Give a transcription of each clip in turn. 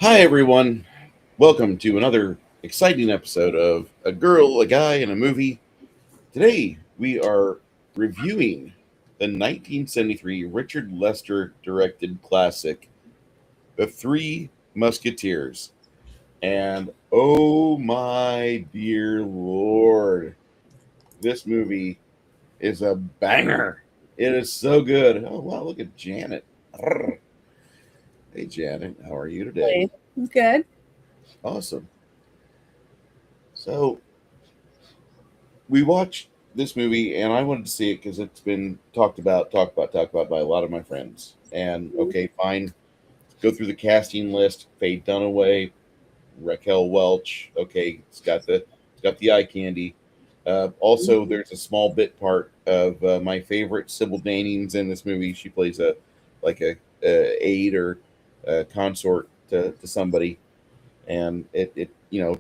Hi, everyone. Welcome to another exciting episode of A Girl, a Guy, and a Movie. Today, we are reviewing the 1973 Richard Lester directed classic, The Three Musketeers. And oh my dear Lord, this movie is a banger. It is so good. Oh, wow, look at Janet. Arr. Hey, Janet, how are you today? Really? Good. Awesome. So, we watched this movie and I wanted to see it because it's been talked about by a lot of my friends. And okay, fine. Go through the casting list. Faye Dunaway, Raquel Welch. Okay, it's got the eye candy. Also, there's a small bit part of my favorite Sybil Danings in this movie. She plays a aide or a consort to somebody, and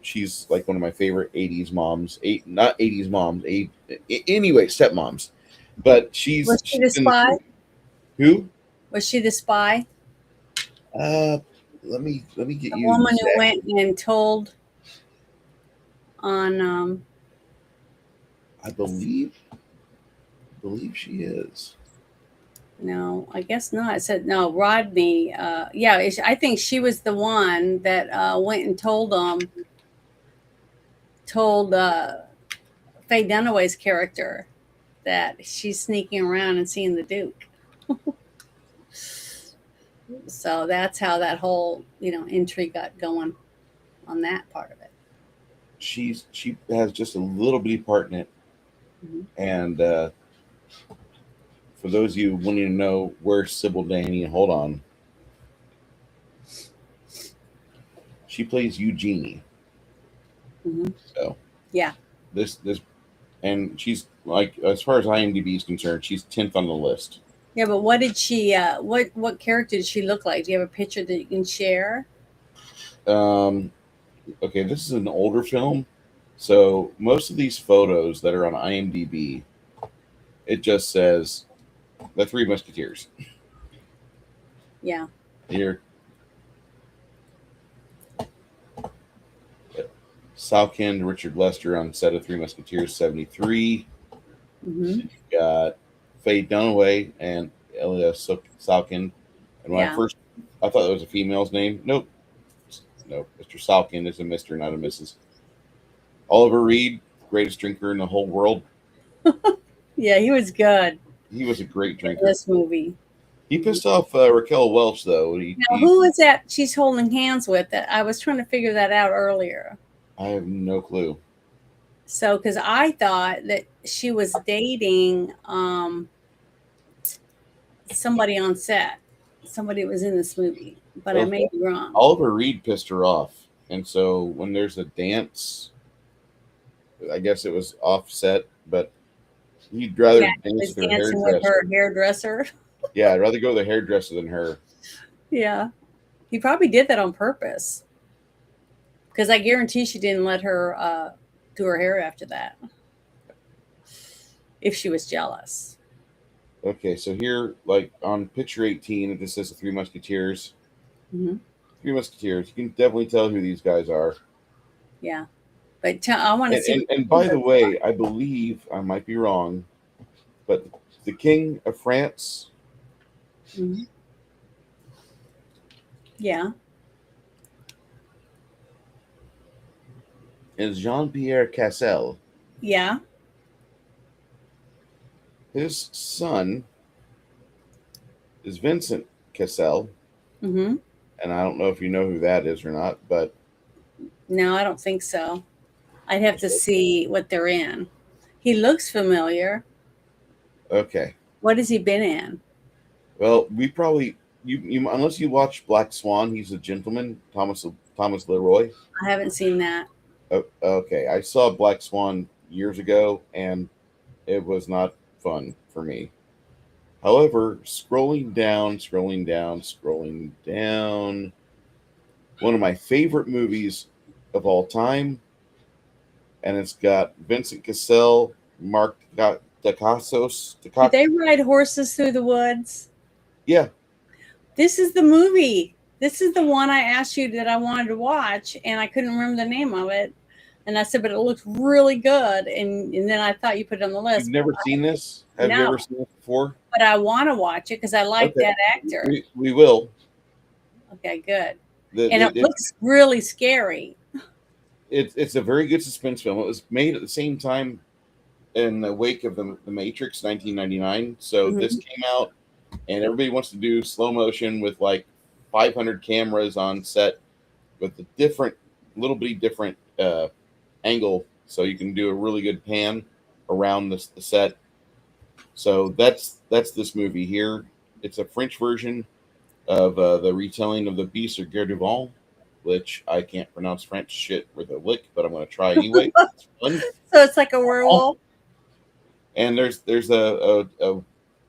she's like one of my favorite 80s moms, not 80s moms, anyway, stepmoms, but Was she she's the in this spy? movie. Who? Was she the spy? uh let me get The you woman who exact. went and told on I believe she is. no, I guess not. It said no, Rodney. Yeah, I think she was the one that went and told Faye Dunaway's character that she's sneaking around and seeing the Duke. So that's how that whole intrigue got going on that part of it. She has just a little bitty part in it. Hmm. And for those of you wanting to know where Sybil Danny, hold on, she plays Eugenie. Hmm. So Yeah. this and she's like, as far as IMDb is concerned, she's 10th on the list. Yeah, but what did she? What character did she look like? Do you have a picture that you can share? Um, okay, this is an older film, so most of these photos that are on IMDb, it just says the Three Musketeers. Yeah. Here, Salkind, Richard Lester on set of Three Musketeers '73. Hmm. Got Faye Dunaway and Elia Salkind. And when I Yeah. first, I thought that was a female's name. Nope, nope. Mr. Salkind is a Mister, not a Mrs. Oliver Reed, greatest drinker in the whole world. Yeah, he was good He was a great in drinker. this movie. He Mhm. pissed off Raquel Welch, though. Now, who is that she's holding hands with? That I was trying to figure that out earlier. I have no clue. So, because I thought that she was dating somebody on set, somebody that was in this movie, but I Well, may be wrong. Oliver Reed pissed her off, and so when there's a dance, I guess it was offset, but he'd rather Yeah, he dance was with her dancing with hairdresser. her hairdresser. Yeah, I'd rather go with the hairdresser than her. Yeah, he probably did that on purpose because I guarantee she didn't let her do her hair after that if she was jealous. Okay, so here, like on picture 18, it just says the Three Musketeers. Hmm. Three Musketeers. You can definitely tell who these guys are. Yeah, but I want to And, see and, what and she by the looks way, like. I believe I might be wrong, but the King of France Hmm. Yeah, is Jean Pierre Cassel. yeah. His son is Vincent Cassel, Hmm. and I don't know if you know who that is or not, but No, I don't think so. I'd have to see what they're in. He looks familiar. okay. What has he been in? Well, we probably you unless you watch Black Swan, he's a gentleman, Thomas Leroy. I haven't seen that. Okay, I saw Black Swan years ago, and it was not fun for me. However, scrolling down, one of my favorite movies of all time, and it's got Vincent Cassel, Mark Dacascos. Did they ride horses through the woods? Yeah, This is the movie. this is the one I asked you that I wanted to watch, and I couldn't remember the name of it. And I said, but it looks really good. And then I thought you put it on the You've list. never seen this? Have you No, ever seen it before? but I want to watch it because I like Okay, that actor. we will. Okay, good. The, And the, it looks really scary. it's a very good suspense film. It was made at the same time in the wake of the Matrix 1999. So this Mhm. came out, and everybody wants to do slow motion with like 500 cameras on set with a different, little bitty different angle, so you can do a really good pan around the set. So that's this movie here. It's a French version of the retelling of the Beast of Guerre which I can't pronounce French shit with a lick, but I'm going to try anyway. It's fun. So it's like a werewolf. And there's a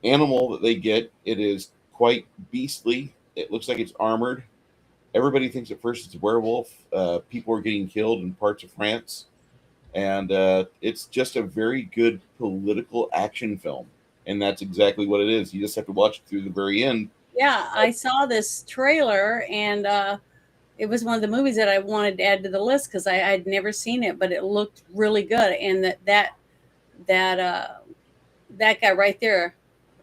animal that they get. It is quite beastly. It looks like it's armored. Everybody thinks at first it's a werewolf. People are getting killed in parts of France, and it's just a very good political action film. And that's exactly what it is. You just have to watch it through the very end. Yeah, I saw this trailer, and it was one of the movies that I wanted to add to the list because I'd never seen it, but it looked really good. And that that guy right there,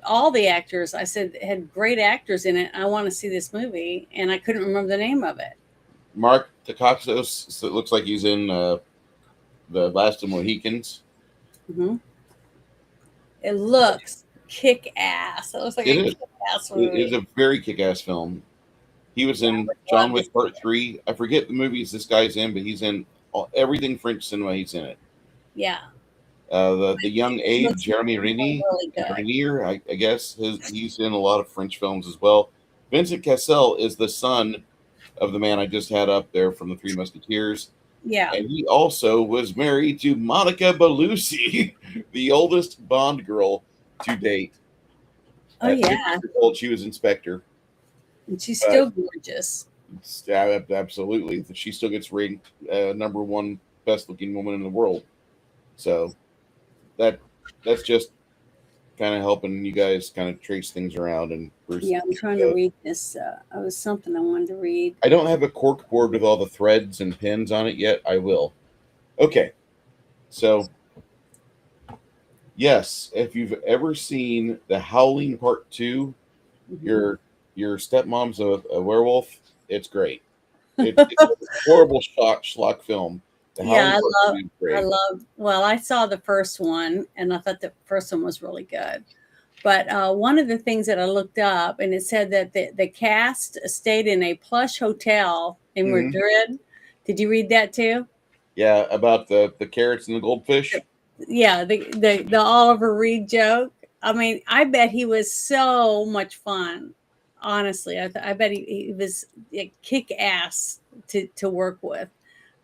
all the actors, I said, had great actors in it. I want to see this movie, and I couldn't remember the name of it. Mark Dacascos, so it looks like he's in the Last of the Mohicans. Hmm. It looks kick ass. It looks like It a is. kick ass It is movie. a very kick-ass film. He was in Love John this. Wick Part 3. I forget the movies this guy's in, but he's in everything French cinema. He's in it. Yeah, The young it Abe, looks Jeremy really good. Renier, I guess, he's in a lot of French films as well. Vincent Cassel is the son of the man I just had up there from the Three Musketeers. Yeah. And he also was married to Monica Bellucci, the oldest Bond girl to date. Oh At 50 yeah, years old, she was inspector. and she's But still gorgeous. absolutely, she still gets rated number one best looking woman in the world. So that's just kind of helping you guys kind of trace things around. And Bruce, Yeah, I'm trying to read this. It was something I wanted to read. I don't have a cork board with all the threads and pins on it yet. I will. Okay, so yes, if you've ever seen The Howling Part 2, Mhm. your stepmom's a werewolf. It's great. It's a horrible schlock film. The Howling Yeah, Part 2 is I great. love. Well, I saw the first one, and I thought the first one was really good. But one of the things that I looked up, and it said that the cast stayed in a plush hotel in Mhm. Madrid. Did you read that too? Yeah, about the carrots and the goldfish. Yeah, the Oliver Reed joke. I mean, I bet he was so much fun. Honestly, I bet he was kick ass to work with,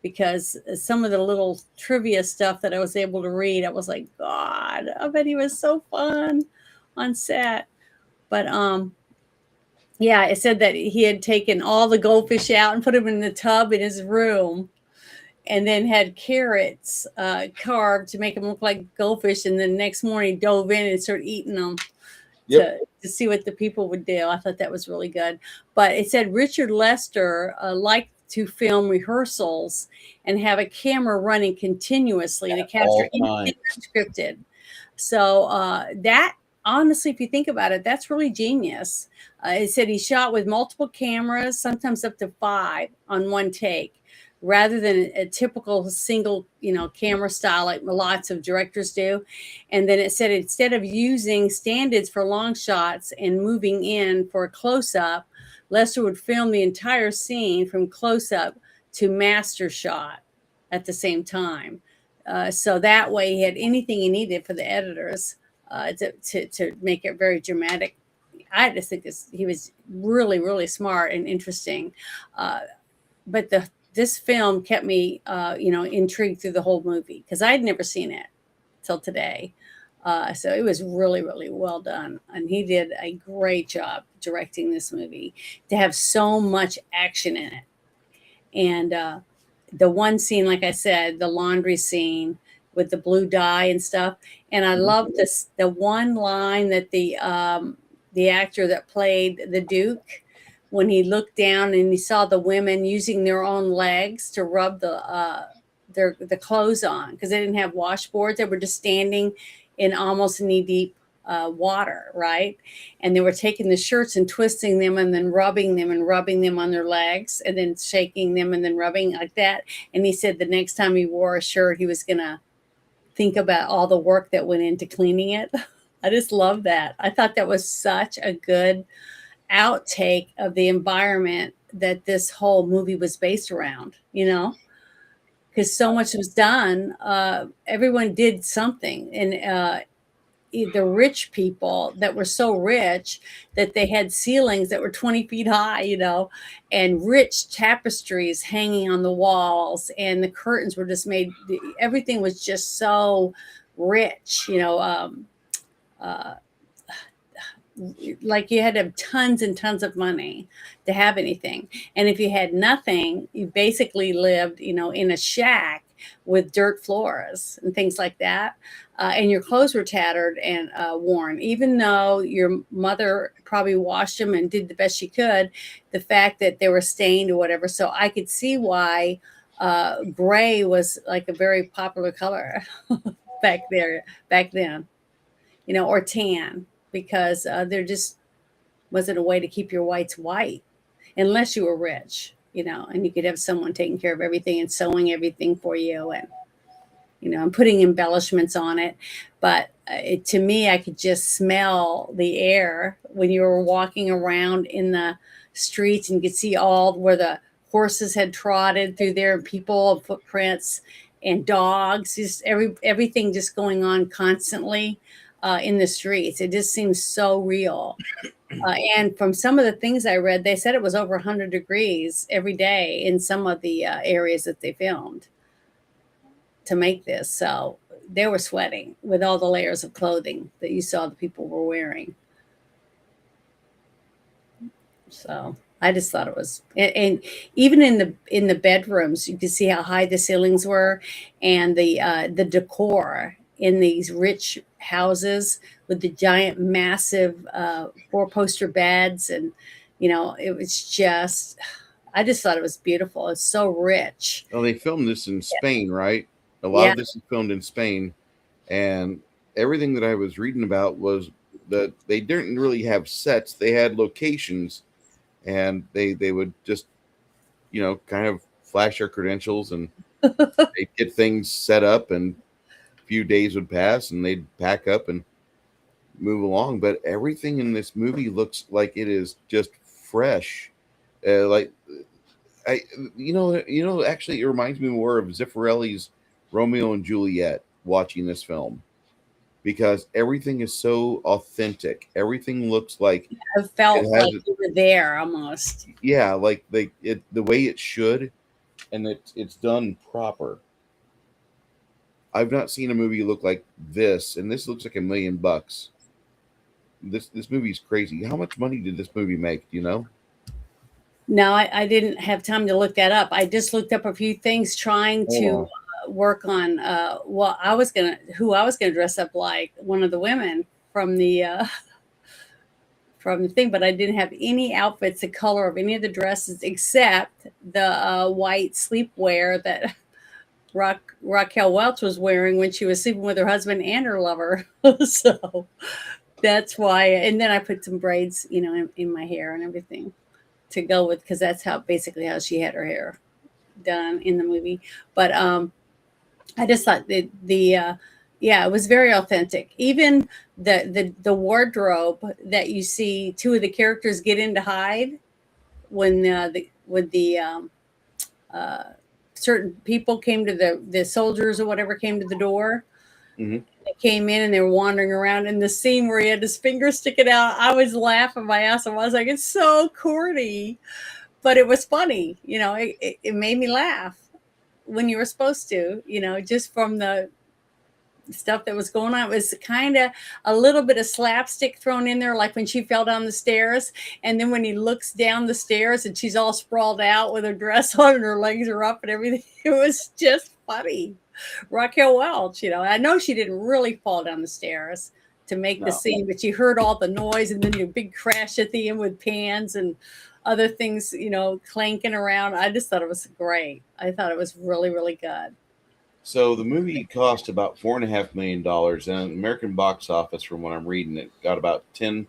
because some of the little trivia stuff that I was able to read, I was like, God, I bet he was so fun on set. But yeah, it said that he had taken all the goldfish out and put them in the tub in his room, and then had carrots carved to make them look like goldfish. And then the next morning dove in and started eating them Yep. to see what the people would do. I thought that was really good. But it said Richard Lester liked to film rehearsals and have a camera running continuously to capture All anything time. unscripted. So that, honestly, if you think about it, that's really genius. It said he shot with multiple cameras, sometimes up to 5 on one take, rather than a typical single, camera style like lots of directors do. And then it said instead of using standards for long shots and moving in for a close up, Lester would film the entire scene from close up to master shot at the same time. So that way he had anything he needed for the editors to make it very dramatic. I just think he was really, really smart and interesting. But this film kept me, intrigued through the whole movie because I'd never seen it till today. So it was really, really well done. And he did a great job directing this movie to have so much action in it. And the one scene, like I said, the laundry scene with the blue dye and stuff. And I love the one line that the actor that played the Duke, when he looked down and he saw the women using their own legs to rub the clothes on because they didn't have washboards. They were just standing in almost knee deep water, right? And they were taking the shirts and twisting them and then rubbing them and rubbing them on their legs and then shaking them and then rubbing like that. And he said the next time he wore a shirt, he was going to think about all the work that went into cleaning it. I just love that. I thought that was such a good outtake of the environment that this whole movie was based around, because so much was done. Everyone did something. And the rich people that were so rich that they had ceilings that were 20 feet high, and rich tapestries hanging on the walls, and the curtains were just made, everything was just so rich, like you had to have tons and tons of money to have anything. And if you had nothing, you basically lived, in a shack with dirt floors and things like that. And your clothes were tattered and worn, even though your mother probably washed them and did the best she could, the fact that they were stained or whatever. So I could see why gray was like a very popular color back then, or tan, because there just wasn't a way to keep your whites white unless you were rich, and you could have someone taking care of everything and sewing everything for you and, and putting embellishments on it. But to me, I could just smell the air when you were walking around in the streets, and you could see all where the horses had trotted through there and people and footprints and dogs, just everything just going on constantly in the streets. It just seems so real. And from some of the things I read, they said it was over 100 degrees every day in some of the areas that they filmed to make this. So they were sweating with all the layers of clothing that you saw the people were wearing. So I just thought it was, and even in the bedrooms, you could see how high the ceilings were, and the decor in these rich houses with the giant, massive 4-poster beds, and it was just, I just thought it was beautiful. It's so rich. Well, they filmed this in Spain, right? A lot Yeah. of this is filmed in Spain, and everything that I was reading about was that they didn't really have sets; they had locations, and they would just, kind of flash their credentials, and they'd get things set up, and a few days would pass, and they'd pack up and move along. But everything in this movie looks like it is just fresh, like. Actually, it reminds me more of Zeffirelli's Romeo and Juliet watching this film, because everything is so authentic. Everything looks like I felt it has like you were there almost. yeah, like the way it should, and it's done proper. I've not seen a movie look like this, and this looks like $1 million. This movie's crazy. How much money did this movie make? Do you know? No, I didn't have time to look that up. I just looked up a few things trying to work on who I was gonna dress up like one of the women from the thing, but I didn't have any outfits the color of any of the dresses except the white sleepwear that Raquel Welch was wearing when she was sleeping with her husband and her lover. So that's why. And then I put some braids, in my hair and everything to go with, because that's basically how she had her hair done in the movie. But I just thought that it was very authentic. Even the wardrobe that you see two of the characters get in to hide when certain people came to the soldiers or whatever came to the door. Mm-hmm. They came in and they were wandering around in the scene where he had his finger sticking out. I was laughing my ass off. I was like, it's so corny, but it was funny. It made me laugh when you were supposed to, just from the stuff that was going on. It was kind of a little bit of slapstick thrown in there, like when she fell down the stairs, and then when he looks down the stairs and she's all sprawled out with her dress on and her legs are up and everything. It was just funny. Raquel Welch, I know she didn't really fall down the stairs to make the scene, but you heard all the noise and then your big crash at the end with pans, and other things, clanking around. I just thought it was great. I thought it was really, really good. So the movie cost about $4.5 million, and American box office, from what I'm reading, it got about 10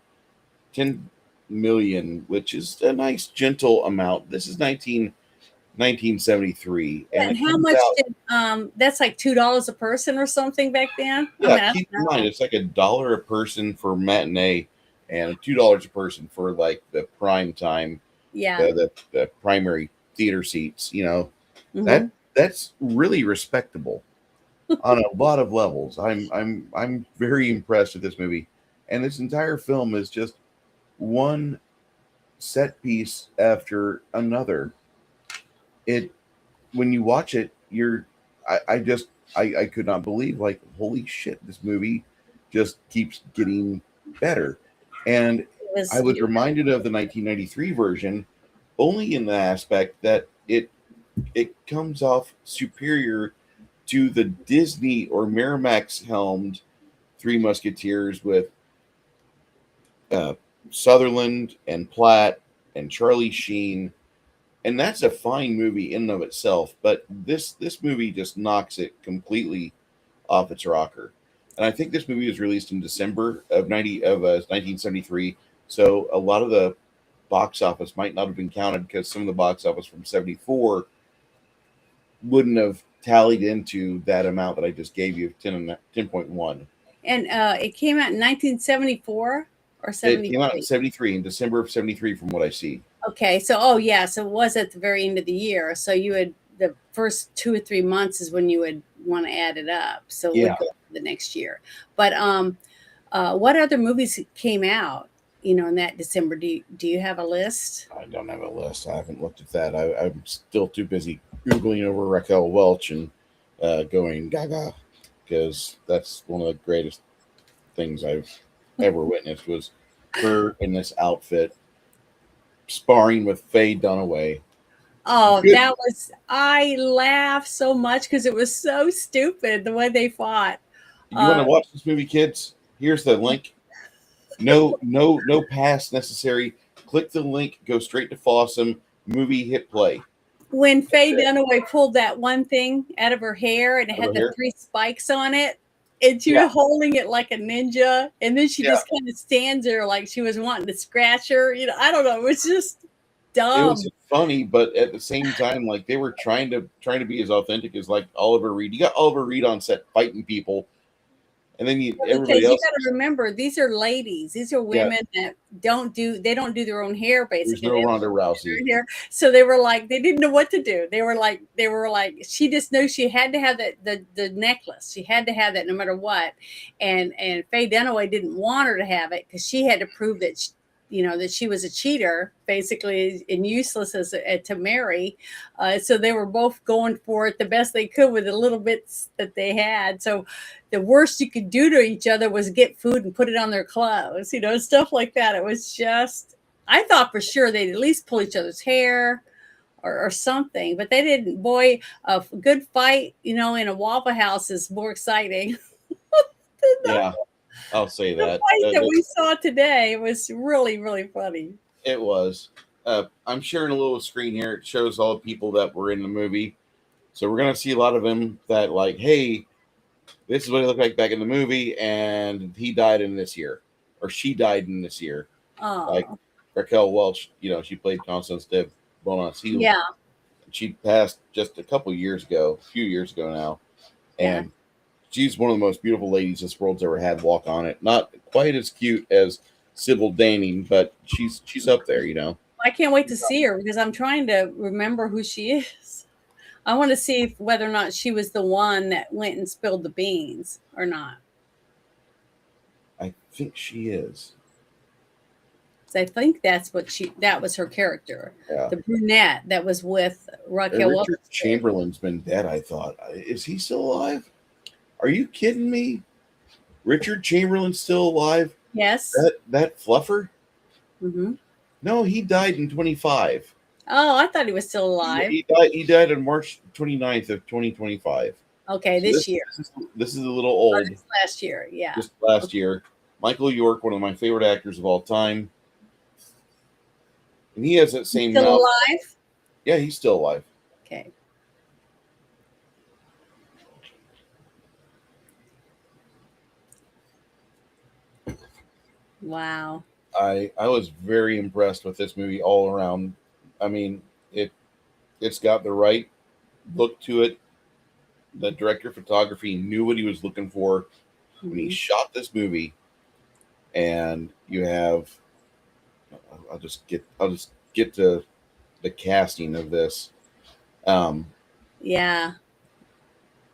million, which is a nice gentle amount. This is 1973, Yeah, and and it how comes much out. did that's like $2 a person or something back then? I Yeah, mean, I keep in don't mind know. it's like $1 a person for matinee, and $2 a person for like the prime time, Yeah. the primary theater seats. Hmm. That's really respectable on a lot of levels. I'm very impressed with this movie, and this entire film is just one set piece after another. It When you watch it, I just I could not believe, like, holy shit, this movie just keeps getting better. And It I was. was reminded of the 1993 version only in the aspect that it comes off superior to the Disney or Miramax helmed Three Musketeers with uh, Sutherland and Platt and Charlie Sheen, and that's a fine movie in and of itself. But this movie just knocks it completely off its rocker. And I think this movie was released in December of 1973, so a lot of the box office might not have been counted because some of the box office from 74 wouldn't have tallied into that amount that I just gave you, 10.1. And it came out in 1974 or It came out in 73. 73, in December of 73, from what I see. Okay, so oh yeah, so it was at the very end of the year. So you would the first 2 or 3 months is when you would want to add it up. So it Yeah, would go to the next year. But what other movies came out? In that December. Do you have a list? I don't have a list. I haven't looked at that. I'm still too busy Googling over Raquel Welch and going gaga, because that's one of the greatest things I've ever witnessed was her in this outfit sparring with Faye Dunaway. Oh, Good. I laughed so much because it was so stupid the way they fought. You want to Uh, watch this movie, kids? Here's the link. No pass necessary. Click the link. Go straight to Fossum. Movie, hit play. when That's Faye it. Dunaway pulled that one thing out of her hair and it had Over the here. three spikes on it, and she Yeah, was holding it like a ninja, and then she yeah. just kind of stands there like she was wanting to scratch her. I don't know. It was just It was dumb. funny, but at the same time, like, they were trying to be as authentic as, like, Oliver Reed. You got Oliver Reed on set fighting people, and then everybody Because you else. got to remember, these are ladies. These are Yeah, women that don't do their own hair. there's Basically, no they Ronda don't Rousey. do their hair. So they were like, they didn't know what to do. They were like, she just knew she had to have the necklace. She had to have that no matter what. And Faye Dunaway didn't want her to have it because she had to prove that that she was a cheater, basically, and useless to marry. So they were both going for it the best they could with the little bits that they had. So the worst you could do to each other was get food and put it on their clothes, stuff like that. It was just, I thought for sure they'd at least pull each other's hair or something, but they didn't. Boy, a good fight, in a Waffle House is more exciting than Yeah, I'll say the that. fight that we saw today. It was really, really funny. It was. I'm sharing a little screen here. It shows all the people that were in the movie. So we're gonna see a lot of them that, like, hey, this is what he looked like back in the movie, and he died in this year, or she died in this year. Like Oh, Raquel Welch, she played Constance de Bonacieux. yeah, She passed just a few years ago now, yeah. and she's one of the most beautiful ladies this world's ever had walk on it. Not quite as cute as Sybil Danning, but she's up there. I can't wait to see her because I'm trying to remember who she is. I want to see whether or not she was the one that went and spilled the beans or not. I think she is. So I think that was her character, Yeah. the brunette that was with And Raquel Richard Welch's character. Chamberlain's been dead, I thought. Is he still alive? Are you kidding me? Richard Chamberlain's still alive? Yes. That fluffer? Hmm. No, he died in 25. Oh, I thought he was still alive. He died on March 29th of 2025. Okay, So this year this is a little or old, this last year. Yeah. just last Okay. year. Michael York, one of my favorite actors of all time. And he has that same Still mouth. alive? Yeah, he's still alive. Okay. Wow. I was very impressed with this movie all around. I mean, it's got the right look to it. The director of photography knew what he was looking for when he Mhm. shot this movie. And you have, I'll just get to the casting of this. Um, Yeah.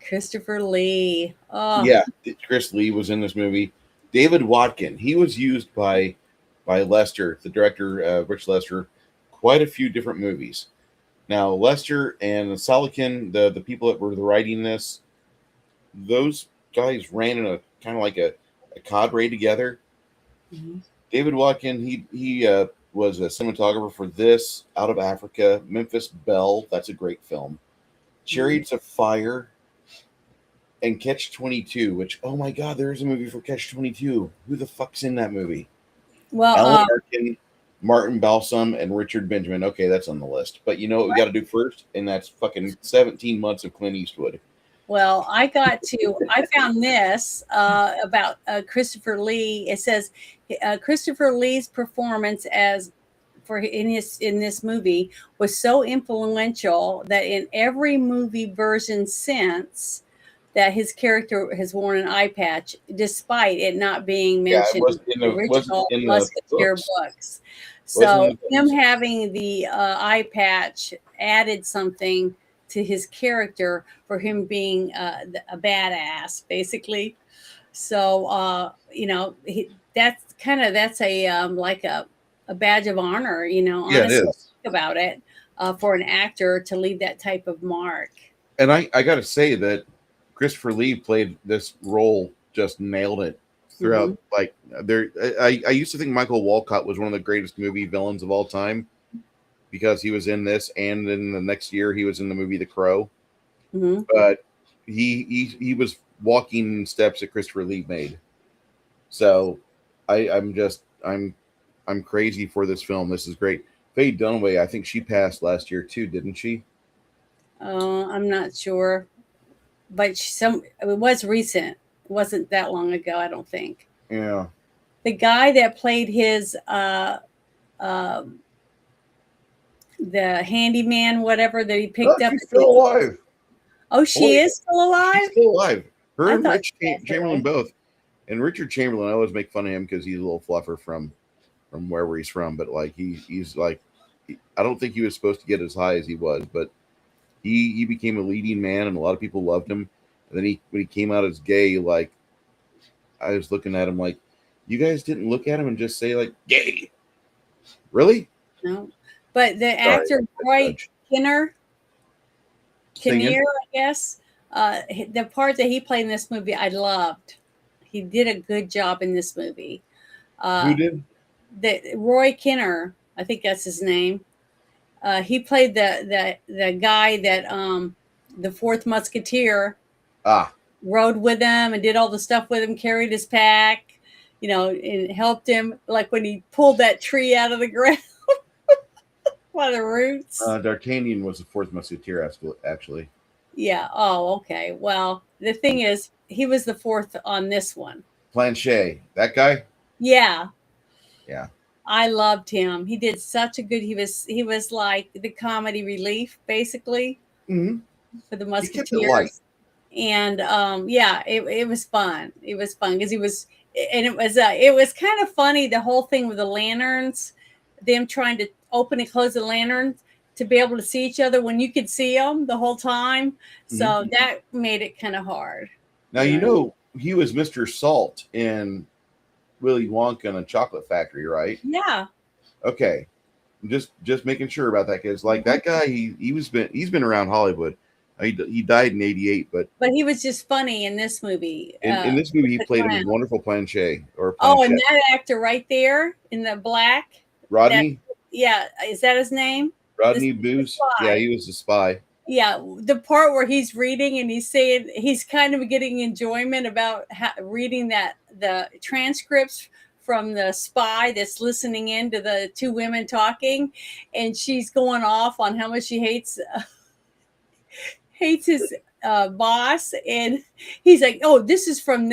Christopher Lee. Oh. yeah, Chris Lee was in this movie. David Watkin, he was used by Lester, the director, Rich Lester, quite a few different movies. Now, Lester and Solikin, the people that were writing this, those guys ran in a kind of like a cadre together. Mhm. David Watkin, he was a cinematographer for this, Out of Africa, Memphis Belle. That's a great film. Mhm. Chariots of Fire, and Catch 22. Which, oh my God, there is a movie for Catch 22. Who the fuck's in that movie? Well, Alan Arkin, Martin Balsam, and Richard Benjamin. Okay, that's on the list. But you know what we got to do first, and that's fucking 17 months of Clint Eastwood. well, I found this about Christopher Lee. It says Christopher Lee's performance as for in this movie was so influential that in every movie version since that his character has worn an eye patch, despite it not being Yeah, it mentioned in the wasn't original in the Musketeer books. books. Wasn't in So the him books. having the eye patch added something to his character for him being a badass, basically. So that's a like a badge of honor, Yeah, it honestly, is. think about it, for an actor to leave that type of mark. And I got to say that Christopher Lee played this role, just nailed it Hmm. throughout. Like there, I used to think Michael Walcott was one of the greatest movie villains of all time because he was in this, and then the next year he was in the movie The Crow. Hmm. But he was walking in steps that Christopher Lee made. So I'm crazy for this film. This is great. Faye Dunaway, I think she passed last year too, didn't she? I'm not sure, but it was recent. It wasn't that long ago, I don't think. Yeah. The guy that played his uh, the handyman, whatever that he Oh, picked up. she's still alive. Oh, Holy, she is still she's alive. still alive. Her I and thought Rich she passed Chamberlain away. both. And Richard Chamberlain, I always make fun of him because he's a little fluffer from wherever he's from. But like he's like, I don't think he was supposed to get as high as he was, but he became a leading man, and a lot of people loved him. And then when he came out as gay, like I was looking at him like, you guys didn't look at him and just say like gay, really? No, but the Sorry, actor Roy Judge. Kinnear, Singing. I guess, the part that he played in this movie, I loved. He did a good job in this movie. Who Uh, did? the Roy Kinnear, I think that's his name. He played the guy that the fourth Musketeer Ah, rode with him and did all the stuff with him, carried his pack, and helped him. Like when he pulled that tree out of the ground by the roots. D'Artagnan was the fourth musketeer, actually. Yeah. Oh, okay. Well, the thing is, he was the fourth on this one. Planchet, that guy. Yeah. Yeah. I loved him. He did such a good. He was like the comedy relief, basically, Mm-hmm. for the He kept it light. Musketeers. And yeah, it was fun. It was fun because it was kind of funny, the whole thing with the lanterns, them trying to open and close the lanterns to be able to see each other when you could see them the whole time. Mm-hmm. So that made it kind of hard. Now you know he was Mr. Salt in Willy Wonka and a Chocolate Factory, right? Yeah. Okay, just making sure about that because like that guy, he's been around Hollywood. He died in '88, but But he was just funny in this movie. in this movie he The played a clown. wonderful Planchet or Oh, and Planchette. that actor right there in the black. That Rodney Yeah, is that his name? Rodney The Booze. Yeah, spy. he was the spy. Yeah, the part where he's reading and he's saying he's kind of getting enjoyment about reading the transcripts from the spy that's listening in to the two women talking, and she's going off on how much she hates his boss, and he's like, "Oh, this is from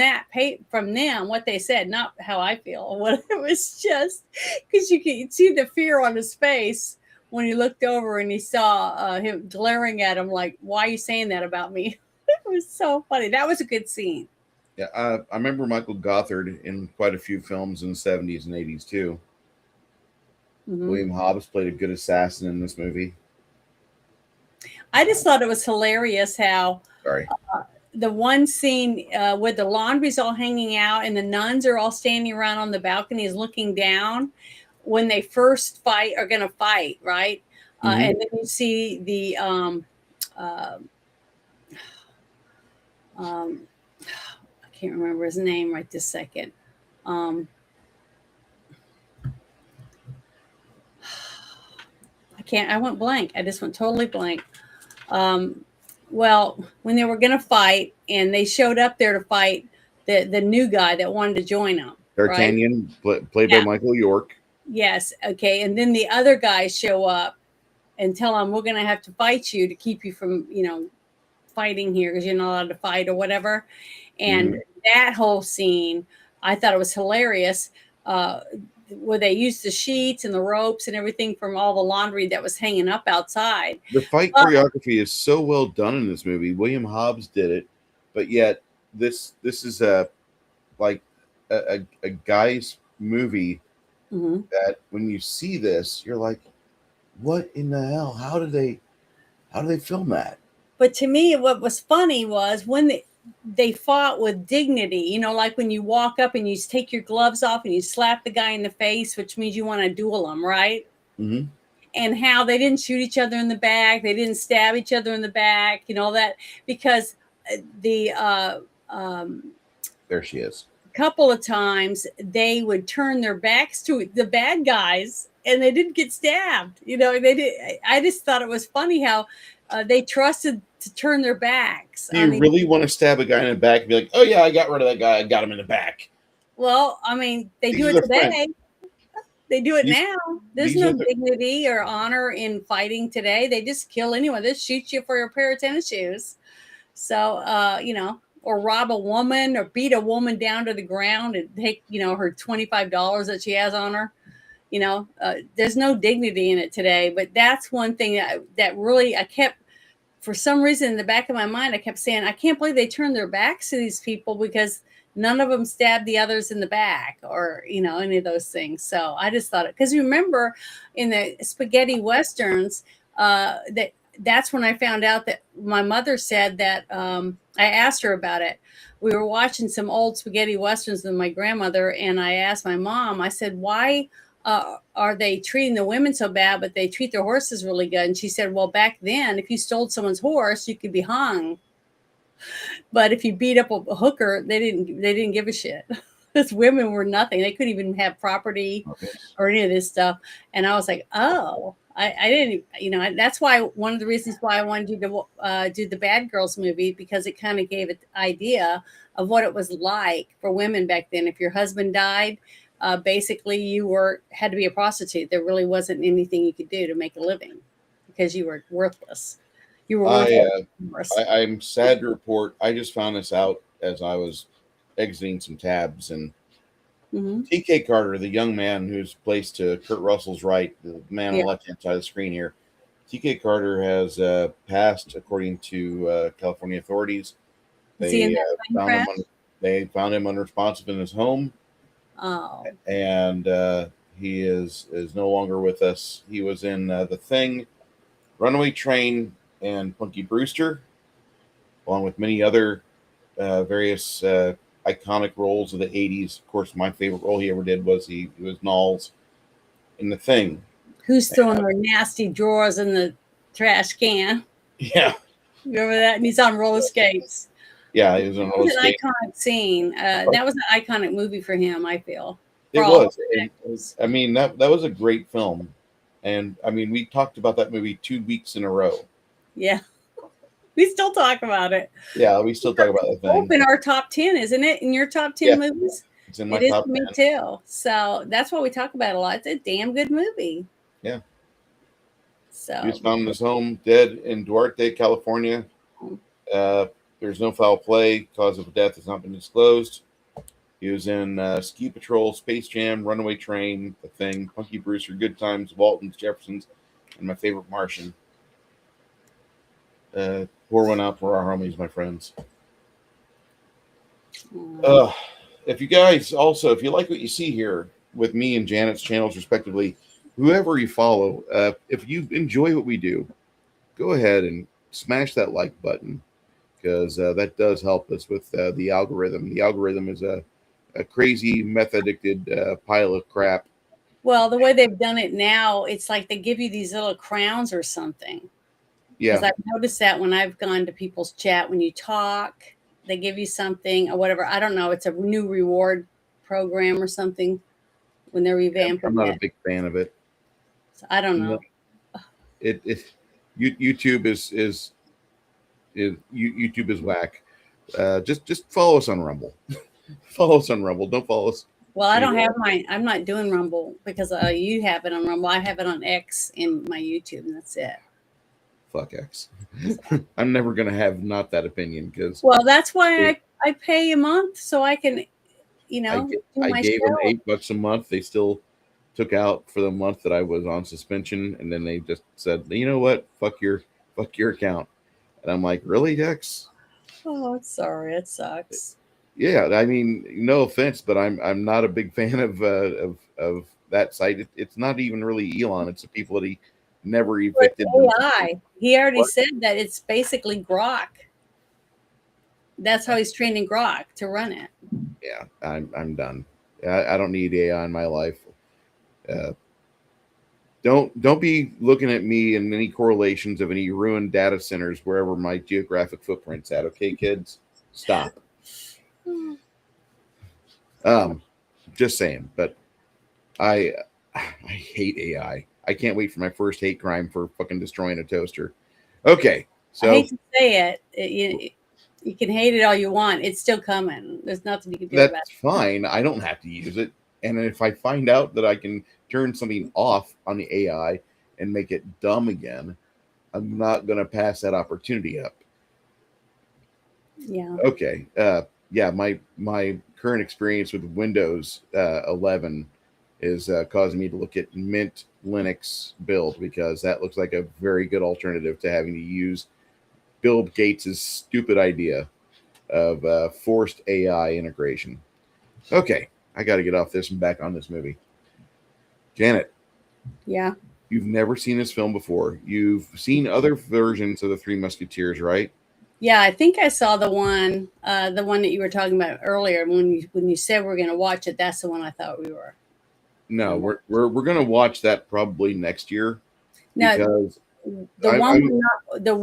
from them, what they said, not how I feel." What it was just because you could see the fear on his face when he looked over and he saw him glaring at him like, "Why are you saying that about me?" It was so funny. That was a good scene. Yeah, I remember Michael Gothard in quite a few films in the 70s and 80s too. Mm-hmm. William Hobbs played a good assassin in this movie. I just thought it was hilarious how Sorry. the one scene where the laundry's all hanging out and the nuns are all standing around on the balconies looking down when they first are going to fight, right? And then you see the I can't remember his name right this second. I went blank. I just went totally blank. Well, when they were going to fight and they showed up there to fight the new guy that wanted to join them. D'Artagnan, played by Michael York. Yes. Okay. And then the other guys show up and tell them, we're going to have to fight you to keep you from, fighting here because you're not allowed to fight or whatever. And that whole scene, I thought it was hilarious. Where they used the sheets and the ropes and everything from all the laundry that was hanging up outside. The fight choreography is so well done in this movie. William Hobbs did it, but yet this is a guy's movie that when you see this, you're like, what in the hell? How do they film that? But to me, what was funny was when they fought with dignity, like when you walk up and you take your gloves off and you slap the guy in the face, which means you want to duel him, right? Mm-hmm. And how they didn't shoot each other in the back, they didn't stab each other in the back, that because there she is. A couple of times they would turn their backs to the bad guys and they didn't get stabbed. They did. I just thought it was funny how they trusted to turn their backs. Do you really want to stab a guy in the back and be like, oh yeah, I got rid of that guy, I got him in the back? Well, I mean, they do it today. They do it now. There's no dignity or honor in fighting today. They just kill anyone. They shoot you for a pair of tennis shoes. So, or rob a woman or beat a woman down to the ground and take, her $25 that she has on her. There's no dignity in it today. But that's one thing that really I kept. For some reason, in the back of my mind, I kept saying, I can't believe they turned their backs to these people because none of them stabbed the others in the back or, any of those things. So I just thought it, because you remember in the spaghetti Westerns, that's when I found out that my mother said that I asked her about it. We were watching some old spaghetti Westerns with my grandmother, and I asked my mom, I said, why are they treating the women so bad, but they treat their horses really good? And she said, well, back then, if you stole someone's horse, you could be hung. But if you beat up a hooker, they didn't give a shit. Because women were nothing. They couldn't even have property or any of this stuff. And I was like, oh, I didn't, that's why one of the reasons why I wanted you to do the Bad Girls movie, because it kind of gave an idea of what it was like for women back then. If your husband died, basically you had to be a prostitute. There really wasn't anything you could do to make a living because you were worthless. You were worthless. I'm sad to report, I just found this out as I was exiting some tabs, and T.K. Carter, the young man who's placed to Kurt Russell's right, the man on the left-hand side of the screen here, T.K. Carter has passed, according to California authorities. They found him unresponsive in his home. Oh. And he is no longer with us. He was in The Thing, Runaway Train, and Punky Brewster, along with many other various iconic roles of the 80s. Of course, my favorite role he ever did was he was Knowles in The Thing. Who's throwing their nasty drawers in the trash can? Yeah. Remember that? And he's on roller skates. Yeah, he was on roller skates. It was an iconic scene. That was an iconic movie for him, I feel. It was. I mean, that was a great film. And, I mean, we talked about that movie 2 weeks in a row. Yeah. We still talk about it. Yeah, we still talk about The Thing. In our top 10, isn't it? In your top 10 movies? It's in my It is top for me 10. too. So that's what we talk about a lot. It's a damn good movie. Yeah. He was So found in his home, dead in Duarte, California. Uh, there's no foul play. Cause of death has not been disclosed. He was in Ski Patrol, Space Jam, Runaway Train, The Thing, Punky Brewster, Good Times, Waltons, Jeffersons, and my favorite Martian. Pour one out for our homies, my friends. Uh, if you guys also, if you like what you see here with me and Janet's channels, respectively, whoever you follow, if you enjoy what we do, go ahead and smash that like button because that does help us with the algorithm. The algorithm is a crazy, meth addicted pile of crap. well, the way they've done it now, it's like they give you these little crowns or something. Because Yeah, I've noticed that when I've gone to people's chat, when you talk, they give you something or whatever. I don't know. It's a new reward program or something when they're I'm revamping not a it. big fan of it. So I don't No, know. YouTube YouTube is whack. Just follow us on Rumble. Follow us on Rumble. Don't follow us Well, I don't anywhere have else. my, I'm not doing Rumble because you have it on Rumble. I have it on X in my YouTube, and that's it. Fuck X. I'm never gonna have not that opinion because Well, that's why I pay a month so I can, do I my gave them show. $8 a month. They still took out for the month that I was on suspension, and then they just said, you know what, fuck your account. And I'm like, really, Dex? Oh, sorry. It sucks. Yeah, I mean, no offense, but I'm not a big fan of that site. It's not even really Elon. It's the people that he never With evicted them. AI, he already What? said that it's basically Grok. That's how he's training Grok to run it. Yeah, I'm done. I don't need AI in my life. Uh, don't be looking at me and any correlations of any ruined data centers wherever my geographic footprint's at. Okay, kids, stop. Um, just saying. But I I hate AI. I can't wait for my first hate crime for fucking destroying a toaster. Okay, I hate so to say it. You can hate it all you want. It's still coming. There's nothing you can do about that's fine. I don't have to use it. And if I find out that I can turn something off on the AI and make it dumb again, I'm not going to pass that opportunity up. it. Yeah. Okay. Yeah, my current experience with Windows 11 is causing me to look at Mint Linux build because that looks like a very good alternative to having to use Bill Gates's stupid idea of forced AI integration. Okay, I got to get off this and back on this movie. Janet, Yeah. you've never seen this film before. You've seen other versions of the Three Musketeers, right? Yeah, I think I saw the one that you were talking about earlier when you said we're going to watch it. That's the one I thought we were. No, we're gonna watch that probably next year No, because the I, one I'm the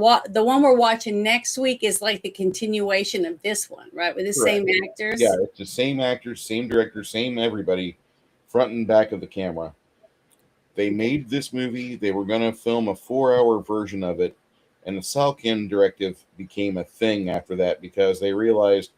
one we're watching next week is like the continuation of this one, right? With the correct. same Yeah, actors. it's the same actors, same director, same everybody, front and back of the camera. They made this movie. They were gonna film a 4-hour version of it, and the Salkin directive became a thing after that because they realized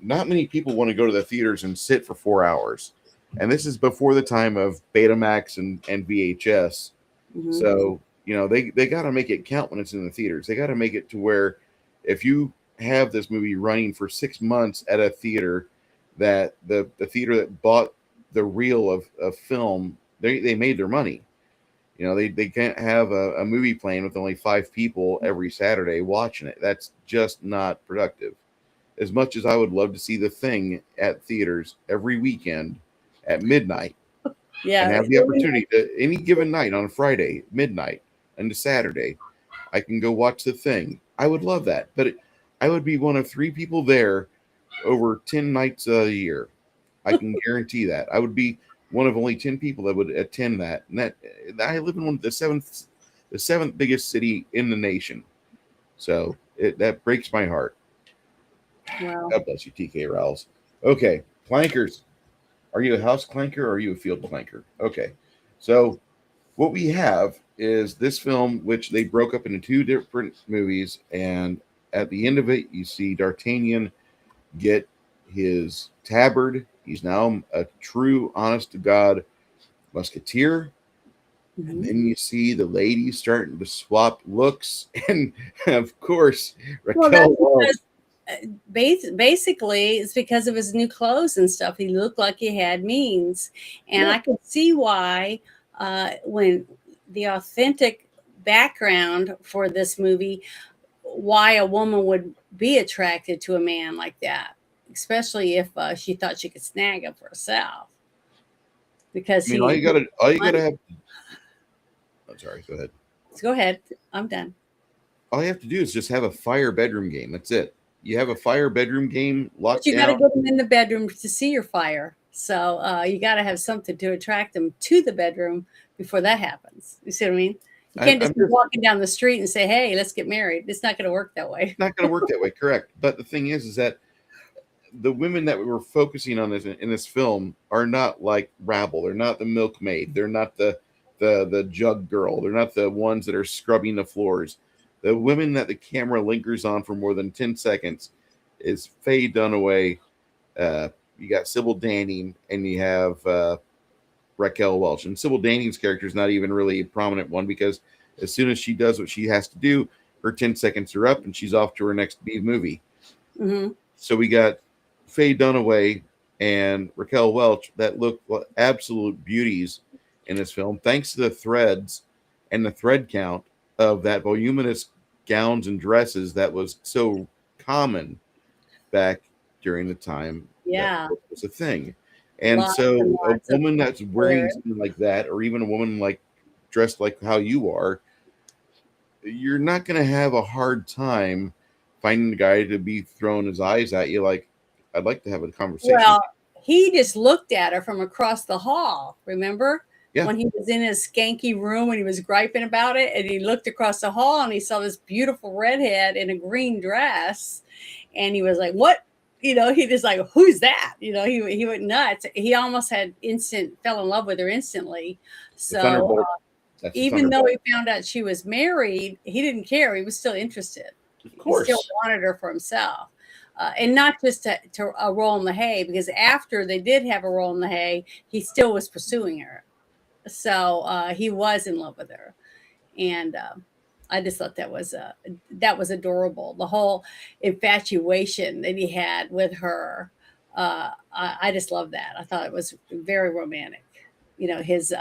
not many people want to go to the theaters and sit for 4 hours. And this is before the time of Betamax and VHS. Hmm. So, they got to make it count when it's in the theaters. They got to make it to where if you have this movie running for 6 months at a theater, that the theater that bought the reel of film, they made their money. They can't have a movie playing with only 5 people every Saturday watching it. That's just not productive. As much as I would love to see The Thing at theaters every weekend at midnight and Yeah. have the opportunity to any given night on a Friday, midnight, and a Saturday, I can go watch The Thing. I would love that. But I would be one of 3 people there over 10 nights a year. I can guarantee that. I would be one of only 10 people that would attend that. And that I live in the seventh biggest city in the nation. So that breaks my heart. Wow. God bless you, TK Rowles. Okay, clankers. Are you a house clanker or are you a field clanker? Okay, so what we have is this film, which they broke up into 2 different movies, and at the end of it, you see D'Artagnan get his tabard He's now a true, honest to God musketeer. And Mhm. then you see the ladies starting to swap looks, and of course Well, that's Raquel Welch. because basically it's because of his new clothes and stuff. He looked like he had means, and Yeah, I could see why when the authentic background for this movie, why a woman would be attracted to a man like that, especially if she thought she could snag him for herself because I mean, all he you gotta money. have. I'm sorry. Go ahead. So go ahead, I'm done. All you have to do is just have a fire bedroom game. That's it. You have a fire bedroom game But locked you got to down. get them in the bedroom to see your fire. So you got to have something to attract them to the bedroom before that happens. You see what I mean? You can't I'm just be just walking down the street and say, "Hey, let's get married." It's not going to work that way. not going to work that way. Correct. But the thing is that the women that we were focusing on in this film are not like rabble. They're not the milkmaid. They're not the jug girl. They're not the ones that are scrubbing the floors. The women that the camera lingers on for more than 10 seconds is Faye Dunaway. Uh, you got Sybil Danning, and you have Raquel Welch. And Sybil Danning's character is not even really a prominent one because as soon as she does what she has to do, her 10 seconds are up and she's off to her next B movie. Hmm. So we got Faye Dunaway and Raquel Welch that look like absolute beauties in this film, thanks to the threads and the thread count of that voluminous gowns and dresses that was so common back during the time that Yeah, was a thing. And lots and so a lots of woman that's wearing hair. something like that, or even a woman like dressed like how you are, you're not going to have a hard time finding a guy to be throwing his eyes at you like, I'd like to have a conversation with Well, he just looked at her from across the hall. Remember you. Yeah, when he was in his skanky room and he was griping about it, and he looked across the hall and he saw this beautiful redhead in a green dress, and he was like, "What?" He just like, "Who's that?" He went nuts. He almost had instant fell in love with her instantly. the So Thunderbolt. That's the even though Thunderbolt. he found out she was married, he didn't care. He was still interested. Of He still course. wanted her for himself. And not just to a roll in the hay, because after they did have a roll in the hay, he still was pursuing her. So he was in love with her, and I just thought that was adorable. The whole infatuation that he had with her, I just love that. I thought it was very romantic. His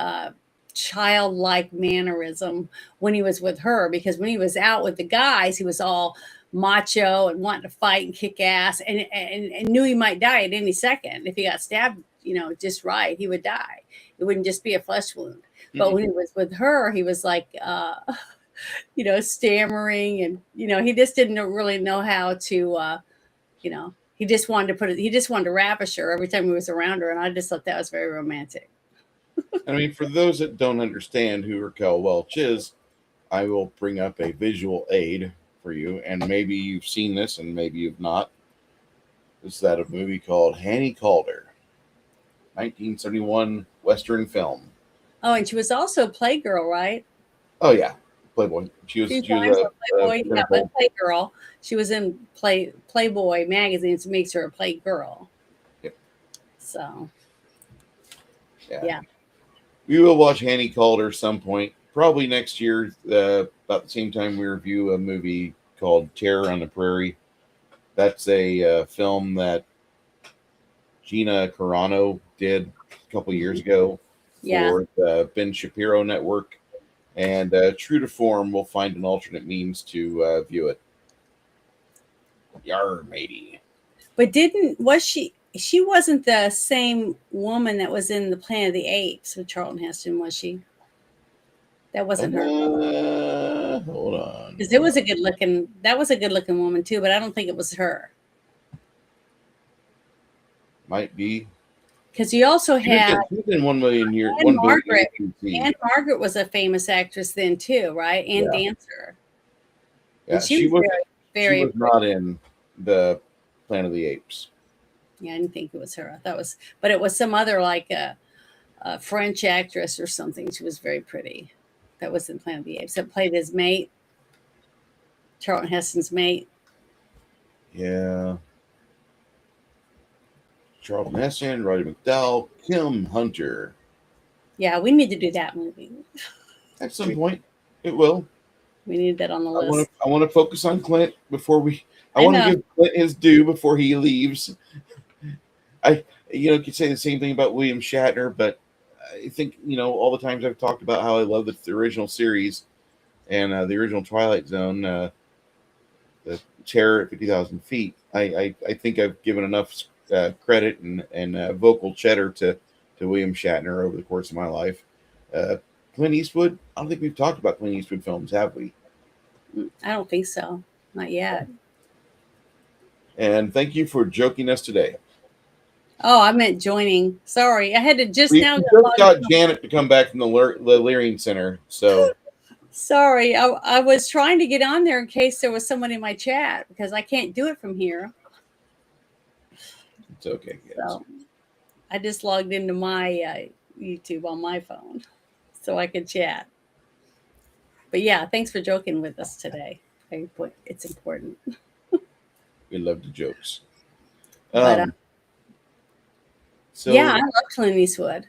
childlike mannerism when he was with her, because when he was out with the guys, he was all macho and wanting to fight and kick ass, and knew he might die at any second if he got stabbed. Just right, he would die. It wouldn't just be a flesh wound. But Mm-mm. when he was with her, he was like, stammering, and he just didn't really know how to, he just wanted to he just wanted to ravish her every time he was around her, and I just thought that was very romantic. I mean, for those that don't understand who Raquel Welch is, I will bring up a visual aid for you, and maybe you've seen this and maybe you've not. This is that a movie called Hanny Calder, 1971 Western film. Oh, and she was also a Playgirl, right? Oh yeah, Playboy. She Few was times a a Playboy, yeah, but centerfold. Playgirl. She was in Playboy magazine, so it makes her a Playgirl. Yep. So Yeah, yeah. we will watch Hanny Calder some point, probably next year, about the same time we review a movie called Terror on the Prairie. That's a film that Gina Carano did a couple years Mhm. ago Yeah. for the Ben Shapiro Network. And true to form, we'll find an alternate means to view it. Yar, matey. But was she wasn't the same woman that was in the Planet of the Apes with Charlton Heston, was she? That wasn't her. Hold on, Because it hold was a on. good looking that was a good looking woman too, but I don't think it was her. Might be. Because you also had She was in 1 million years, Anne 1 billion years Margaret. BC. Anne Margaret was a famous actress then too, right? And Yeah, dancer. And yeah. she was very, She very was pretty. not in the Planet of the Apes. Yeah, I didn't think it was her. I thought it was, but it was some other like a French actress or something. She was very pretty. That was in Planet of the Apes. That played his mate, Charlton Heston's mate. Yeah, Charlton Heston, Roddy McDowell, Kim Hunter. Yeah, we need to do that movie. At some point, it will. We need that on the list. I want to focus on Clint before we. I I want to know. give Clint his due before he leaves. I could say the same thing about William Shatner, but I think all the times I've talked about how I love the original series and the original Twilight Zone, the Terror at 50,000 feet. I think I've given enough credit and vocal cheddar to William Shatner over the course of my life. Clint Eastwood. I don't think we've talked about Clint Eastwood films, have we? I don't think so. Not yet. And thank you for joking us today. Oh, I meant joining. Sorry, I had to just We now. just got Janet to come back from the Leering Center, so Sorry, I was trying to get on there in case there was someone in my chat because I can't do it from here. it's okay. Yes. So I just logged into my YouTube on my phone so I could chat. But yeah, thanks for joking with us today. It's important. We love the jokes. But So yeah, I love Clint Eastwood.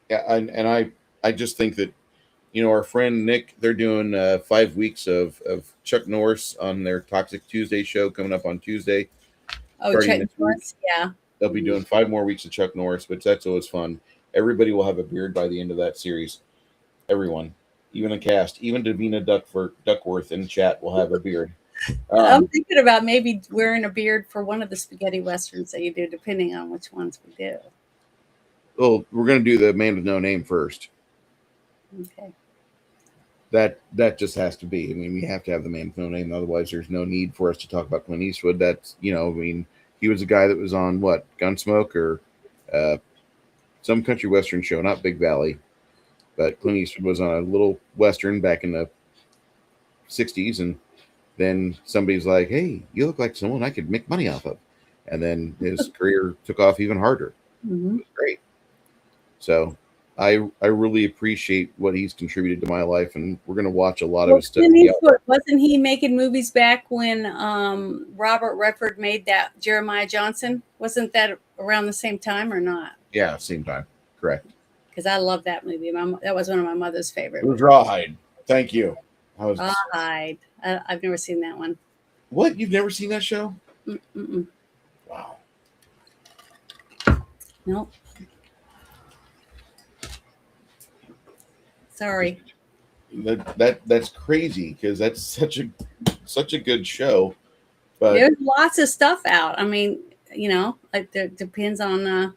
yeah, and I just think that our friend Nick, they're doing 5 weeks of Chuck Norris on their Toxic Tuesday show coming up on Tuesday. Oh, Chuck Norris, yeah. They'll be doing 5 more weeks of Chuck Norris, but that's always fun. Everybody will have a beard by the end of that series. Everyone, even the cast, even Davina Duckworth in chat will have a beard. I'm thinking about maybe wearing a beard for one of the spaghetti westerns that you do, depending on which ones we do. Well, we're going to do the Man with No Name first. Okay. That just has to be. I mean, we have to have the Man with No Name, otherwise there's no need for us to talk about Clint Eastwood. That's I mean, he was a guy that was on what, Gunsmoke or some country western show, not Big Valley, but Clint Eastwood was on a little western back in the 60s, and then somebody's like, "Hey, you look like someone I could make money off of," and then his career took off even harder. Mm-hmm. It was great. So I really appreciate what he's contributed to my life, and we're going to watch a lot of his stuff. Wasn't he making movies back when Robert Redford made that Jeremiah Johnson? Wasn't that around the same time or not? Yeah, same time. Correct. Because I love that movie. That was one of my mother's favorite. It was Rawhide. Thank you. Rawhide. I've never seen that one. What? You've never seen that show? Mm-mm. Wow. Nope. Sorry. That's crazy because that's such a good show. But there's lots of stuff out. I mean, like it depends on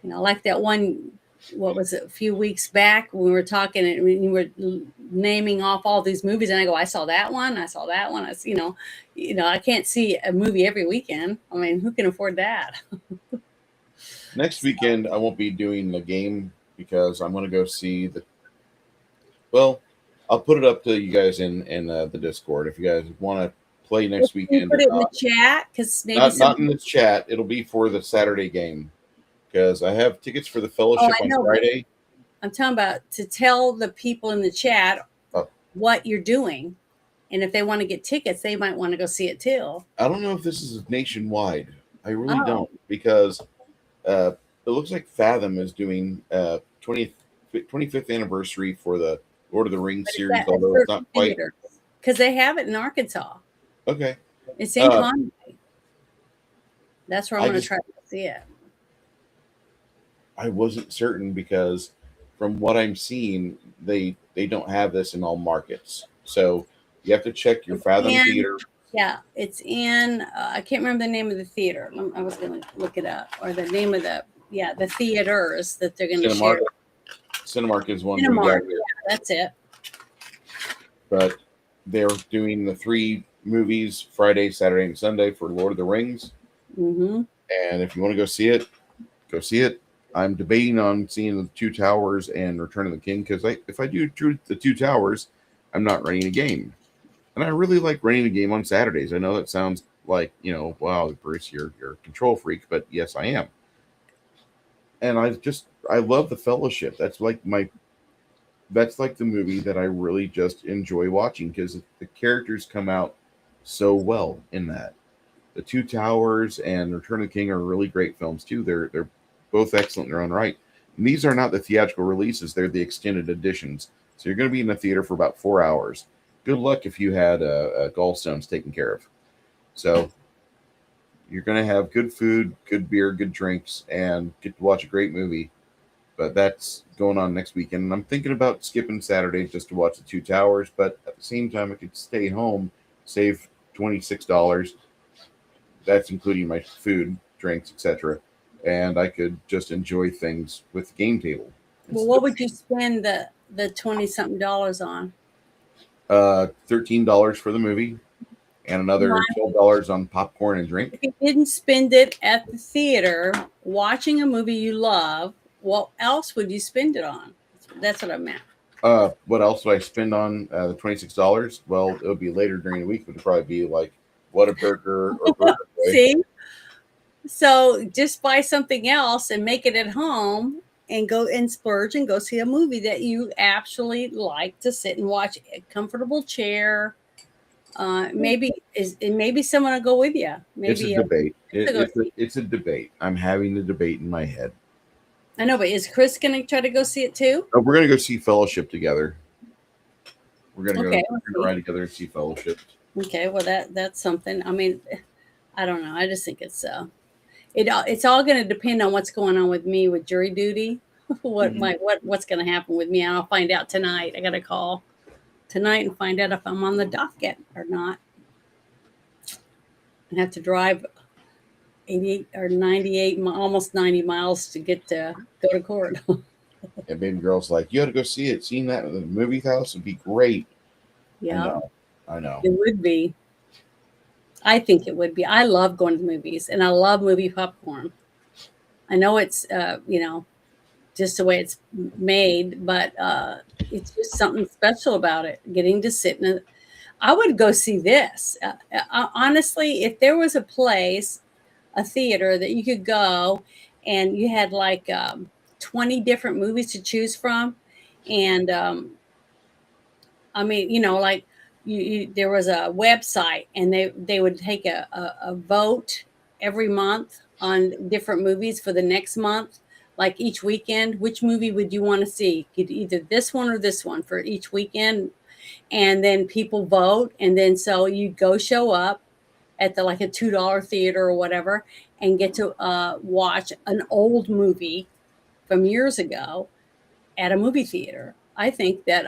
like that one. What was it? A few weeks back when we were talking and we were naming off all these movies, and I go, I saw that one. I saw that one. I can't see a movie every weekend. I mean, who can afford that? Next weekend, I won't be doing the game because I'm going to go see the. Well, I'll put it up to you guys in the Discord if you guys want to play next weekend. Put it in the chat because maybe not in the chat. It'll be for the Saturday game because I have tickets for the Fellowship on Friday. I'm talking about to tell the people in the chat what you're doing, and if they want to get tickets, they might want to go see it too. I don't know if this is nationwide. I really don't because it looks like Fathom is doing 25th anniversary for the Lord of the Rings series, although it's not quite. Because they have it in Arkansas. Okay. It's in Conway. That's where I'm going to try to see it. I wasn't certain because from what I'm seeing, they don't have this in all markets. So you have to check your Fathom theater. Yeah, it's in, I can't remember the name of the theater. I was going to look it up. Or the name of the theaters that they're going to share. Cinemark is one. Cinemark, that's it. But they're doing the 3 movies Friday, Saturday, and Sunday for Lord of the Rings. Mm-hmm. And if you want to go see it, go see it. I'm debating on seeing the 2 Towers and Return of the King because if I do the 2 Towers, I'm not running a game. And I really like running a game on Saturdays. I know that sounds like, wow, Bruce, you're a control freak, but yes, I am. And I love the Fellowship. That's like the movie that I really just enjoy watching because the characters come out so well in that. The Two Towers and Return of the King are really great films too. They're both excellent in their own right. And these are not the theatrical releases; they're the extended editions. So you're going to be in the theater for about 4 hours. Good luck if you had gallstones taken care of. So you're going to have good food, good beer, good drinks, and get to watch a great movie. But that's going on next weekend. And I'm thinking about skipping Saturday just to watch the Two Towers. But at the same time, I could stay home, save $26. That's including my food, drinks, etc. And I could just enjoy things with the game table. Well, what would you spend the 20 something dollars on? $13 for the movie and another $12 on popcorn and drink. If you didn't spend it at the theater watching a movie you love, what else would you spend it on? That's what I meant. What else would I spend on the $26? Well, it would be later during the week. It would probably be like Whataburger or Burger Boy. See? So just buy something else and make it at home and go and splurge and go see a movie that you actually like to sit and watch. A comfortable chair. Maybe someone will go with you. Maybe it's a debate. It's a debate. I'm having the debate in my head. I know, but is Chris going to try to go see it too? Oh, we're going to go see Fellowship together. We're going to go ride together and see Fellowship. Okay, well that's something. I mean, I don't know. I just think it's all going to depend on what's going on with me with jury duty. What's going to happen with me? And I'll find out tonight. I got to call tonight and find out if I'm on the docket or not. And have to drive 88 or 98, almost 90 miles to go to court. And baby girl's like, you got to go see it. Seeing that in the movie house would be great. Yeah, I know. It would be. I think it would be. I love going to movies, and I love movie popcorn. I know it's just the way it's made, but it's just something special about it. Getting to sit in it. I would go see this. Honestly, if there was a place, a theater that you could go and you had like 20 different movies to choose from. And I mean, like there was a website and they would take a vote every month on different movies for the next month. Like each weekend, which movie would you want to see? Either this one or this one for each weekend. And then people vote. And then so you go show up at a $2 theater or whatever and get to watch an old movie from years ago at a movie theater. I think that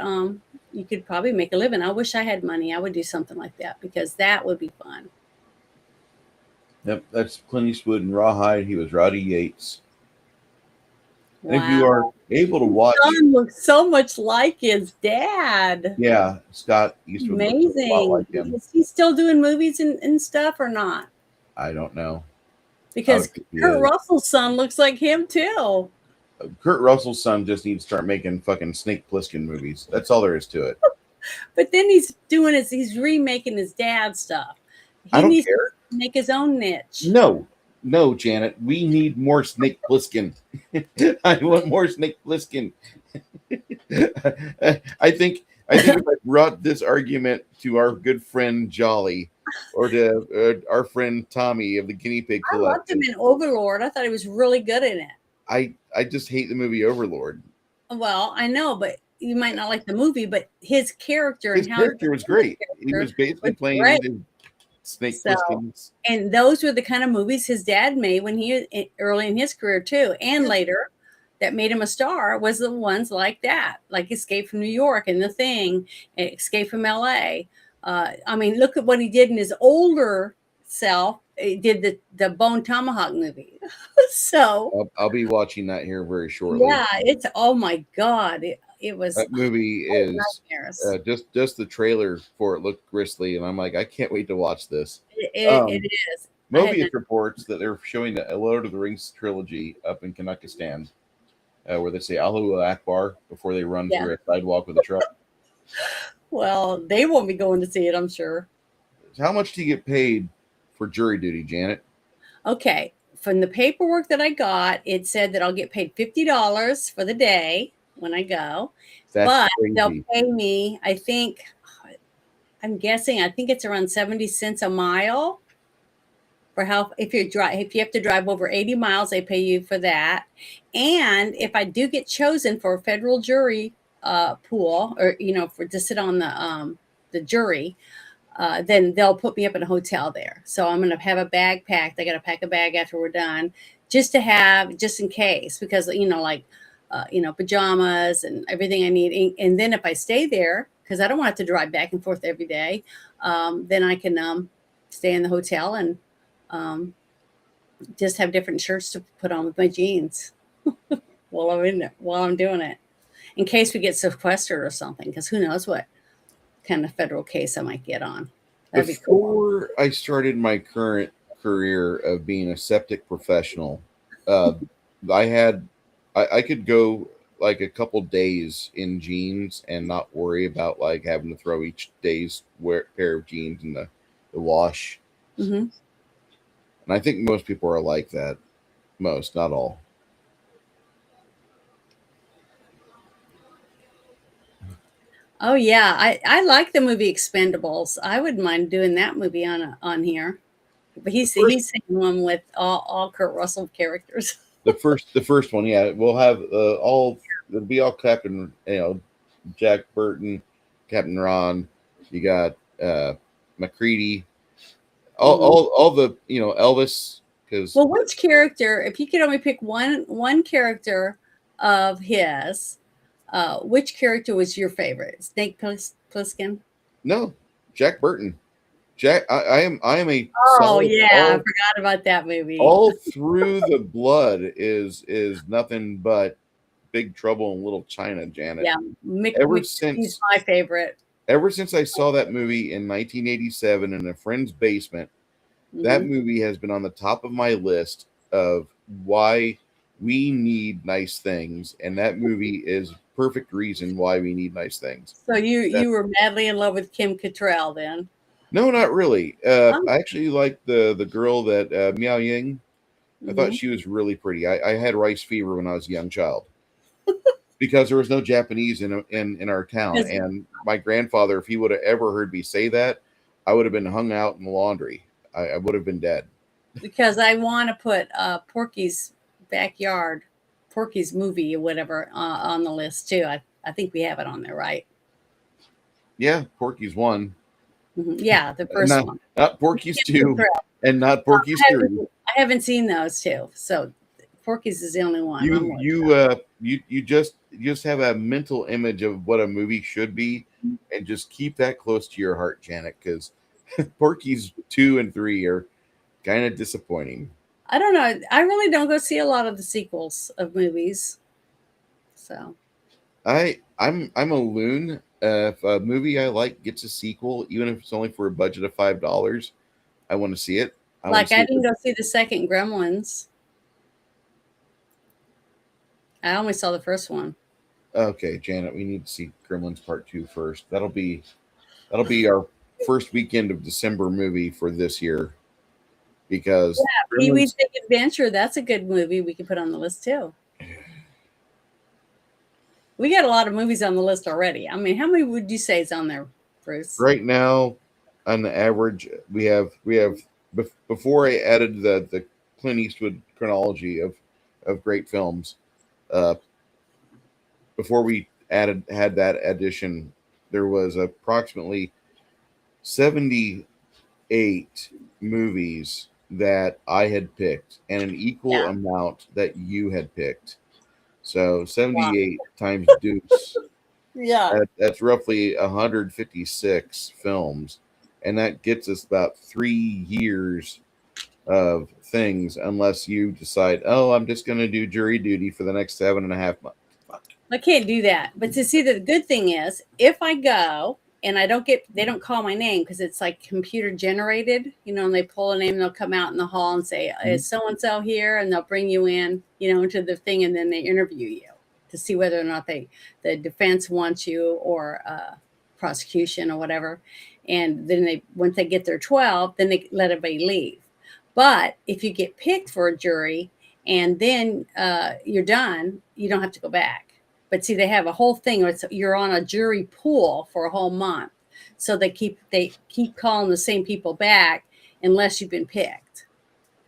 you could probably make a living. I wish I had money. I would do something like that because that would be fun. Yep, that's Clint Eastwood and Rawhide. He was Roddy Yates. Wow. And if you are able to watch, John looks so much like his dad. Yeah, Scott Eastwood looks a lot like him. Is he still doing movies and stuff or not? I don't know. Because Kurt Russell's son looks like him too. Kurt Russell's son just needs to start making fucking Snake Plissken movies. That's all there is to it. But then he's remaking his dad's stuff. I don't care. To make his own niche. No, Janet. We need more Snake Plissken. I want more Snake Plissken. I think if I brought this argument to our good friend Jolly or to our friend Tommy of the Guinea Pig Collection. I loved him in Overlord. I thought he was really good in it. I just hate the movie Overlord. Well, I know, but you might not like the movie, but his character was great. He was basically playing Snake Plissken's. And those were the kind of movies his dad made when he early in his career too, and later, that made him a star was the ones like that, like Escape from New York and The Thing, Escape from L.A. I mean, look at what he did in his older self. He did the Bone Tomahawk movie. So I'll be watching that here very shortly. Yeah, it's oh my god. It was that movie is just the trailer for it looked grisly, and I'm like, I can't wait to watch this. It is. Mobius reports that they're showing a Lord of the Rings trilogy up in Kazakhstan, where they say Allahu Akbar before they run through a sidewalk with a truck. Well, they won't be going to see it, I'm sure. How much do you get paid for jury duty, Janet? Okay, from the paperwork that I got, it said that I'll get paid $50 for the day when I go. But they'll pay me, I think it's around 70 cents a mile. for how if you have to drive over 80 miles, they pay you for that. And if I do get chosen for a federal jury pool, or for to sit on the jury, then they'll put me up in a hotel there. So I'm going to have a bag packed. I got to pack a bag after we're done, just in case, because pajamas and everything I need. And then if I stay there, because I don't want to have to drive back and forth every day, then I can stay in the hotel and just have different shirts to put on with my jeans while I'm doing it, in case we get sequestered or something. Because who knows what kind of federal case I might get on. That'd be cool. Before I started my current career of being a septic professional, I could go like a couple days in jeans and not worry about like having to throw each day's pair of jeans in the wash. Mm-hmm. And I think most people are like that. Most, not all. Oh yeah, I like the movie Expendables. I wouldn't mind doing that movie on here. But he's saying one with all Kurt Russell characters. The first one, yeah, we'll have it'll be all Captain, Jack Burton, Captain Ron. You got McCready, all the Elvis. Because which character? If you could only pick one character of his, which character was your favorite? Snake Plissken? No, Jack Burton. I am a. Oh yeah, I forgot about that movie. All Through the Blood is nothing but Big Trouble in Little China, Janet. Yeah, he's my favorite. Ever since I saw that movie in 1987 in a friend's basement, that movie has been on the top of my list of why we need nice things, and that movie is perfect reason why we need nice things. So you were madly in love with Kim Cattrall then? No, not really. I actually liked the girl that Miao Ying. I thought she was really pretty. I had rice fever when I was a young child because there was no Japanese in our town, and my grandfather, if he would have ever heard me say that, I would have been hung out in the laundry. I would have been dead. Because I want to put Porky's Backyard, Porky's movie or whatever on the list too. I think we have it on there, right? Yeah, Porky's one. Yeah, the first one. Not Porky's 2 and not Porky's 3. I haven't seen those two, so Porky's is the only one. You just have a mental image of what a movie should be, and just keep that close to your heart, Janet, because Porky's 2 and 3 are kind of disappointing. I don't know. I really don't go see a lot of the sequels of movies. So I'm a loon. If a movie I like gets a sequel, even if it's only for a budget of $5, I want to see it. I didn't go see the second Gremlins. I only saw the first one. Okay, Janet, we need to see Gremlins Part 2 first. That'll be our first weekend of December movie for this year. Because Pee-wee's Big Adventure, that's a good movie we can put on the list too. We got a lot of movies on the list already. I mean, how many would you say is on there, Bruce? Right now, on the average, we have before I added the Clint Eastwood chronology of great films. Before we had that addition, there was approximately 78 movies that I had picked, and an equal amount that you had picked. So 78 times deuce. Yeah. That's roughly 156 films. And that gets us about 3 years of things, unless you decide, I'm just going to do jury duty for the next 7.5 months. I can't do that. But to see, the good thing is, if I go and they don't call my name because it's like computer generated, and they pull a name and they'll come out in the hall and say, is so-and-so here? And they'll bring you in, into the thing, and then they interview you to see whether or not the defense wants you or prosecution or whatever. And then once they get their 12, then they let everybody leave. But if you get picked for a jury and then you're done, you don't have to go back. But see, they have a whole thing where you're on a jury pool for a whole month. So they keep calling the same people back unless you've been picked.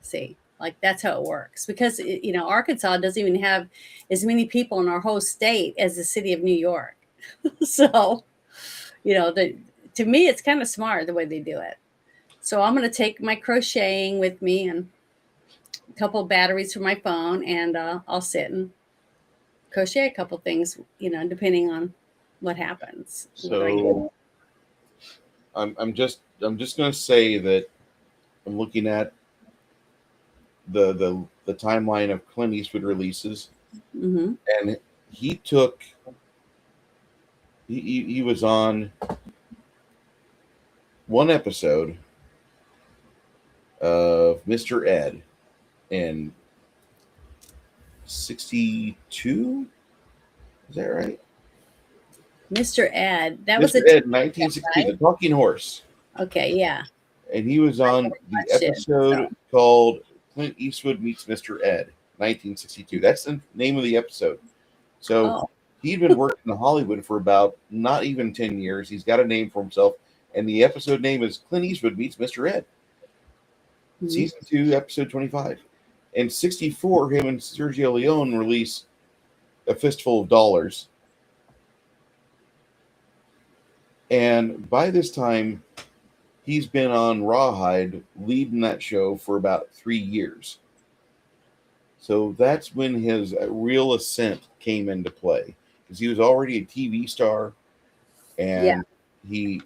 See, like that's how it works because Arkansas doesn't even have as many people in our whole state as the city of New York. So, to me, it's kind of smart the way they do it. So I'm going to take my crocheting with me and a couple of batteries for my phone, and I'll sit and crochet a couple things, depending on what happens. So I'm just going to say that I'm looking at the timeline of Clint Eastwood releases, Mm-hmm. and he took he was on one episode of Mr. Ed in 62. Is that right? Mr. Ed, that was Mr. a Ed, TV show, 1962, right? The Talking Horse. Okay, yeah, And he was on never the watched it. episode called Clint Eastwood Meets Mr. Ed, 1962. That's the name of the episode. So Oh, he'd been working in Hollywood for about not even 10 years. He's got a name for himself. And the episode name is Clint Eastwood Meets Mr. Ed, mhm. season 2, episode 25. In 64, him and Sergio Leone release A Fistful of Dollars. And by this time, he's been on Rawhide leading that show for about 3 years. So that's when his real ascent came into play because he was already a TV star, Yeah. and he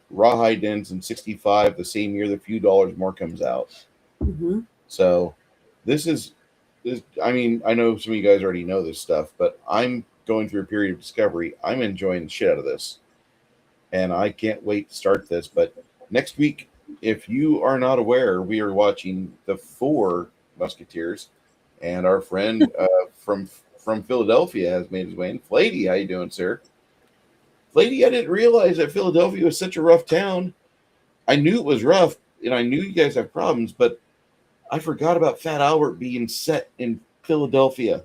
Rawhide ends in 65, the same year The Few Dollars More comes out. Hmm. So this. I mean, I know some of you guys already know this stuff, but I'm going through a period of discovery. I'm enjoying the shit out of this, and I can't wait to start this. But next week, if you are not aware, we are watching The Four Musketeers, and our friend from Philadelphia has made his way in. Flady, how you doing, sir? Flady, I didn't realize that Philadelphia was such a rough town. I knew it was rough, and I knew you guys have problems, but I forgot about Fat Albert being set in Philadelphia.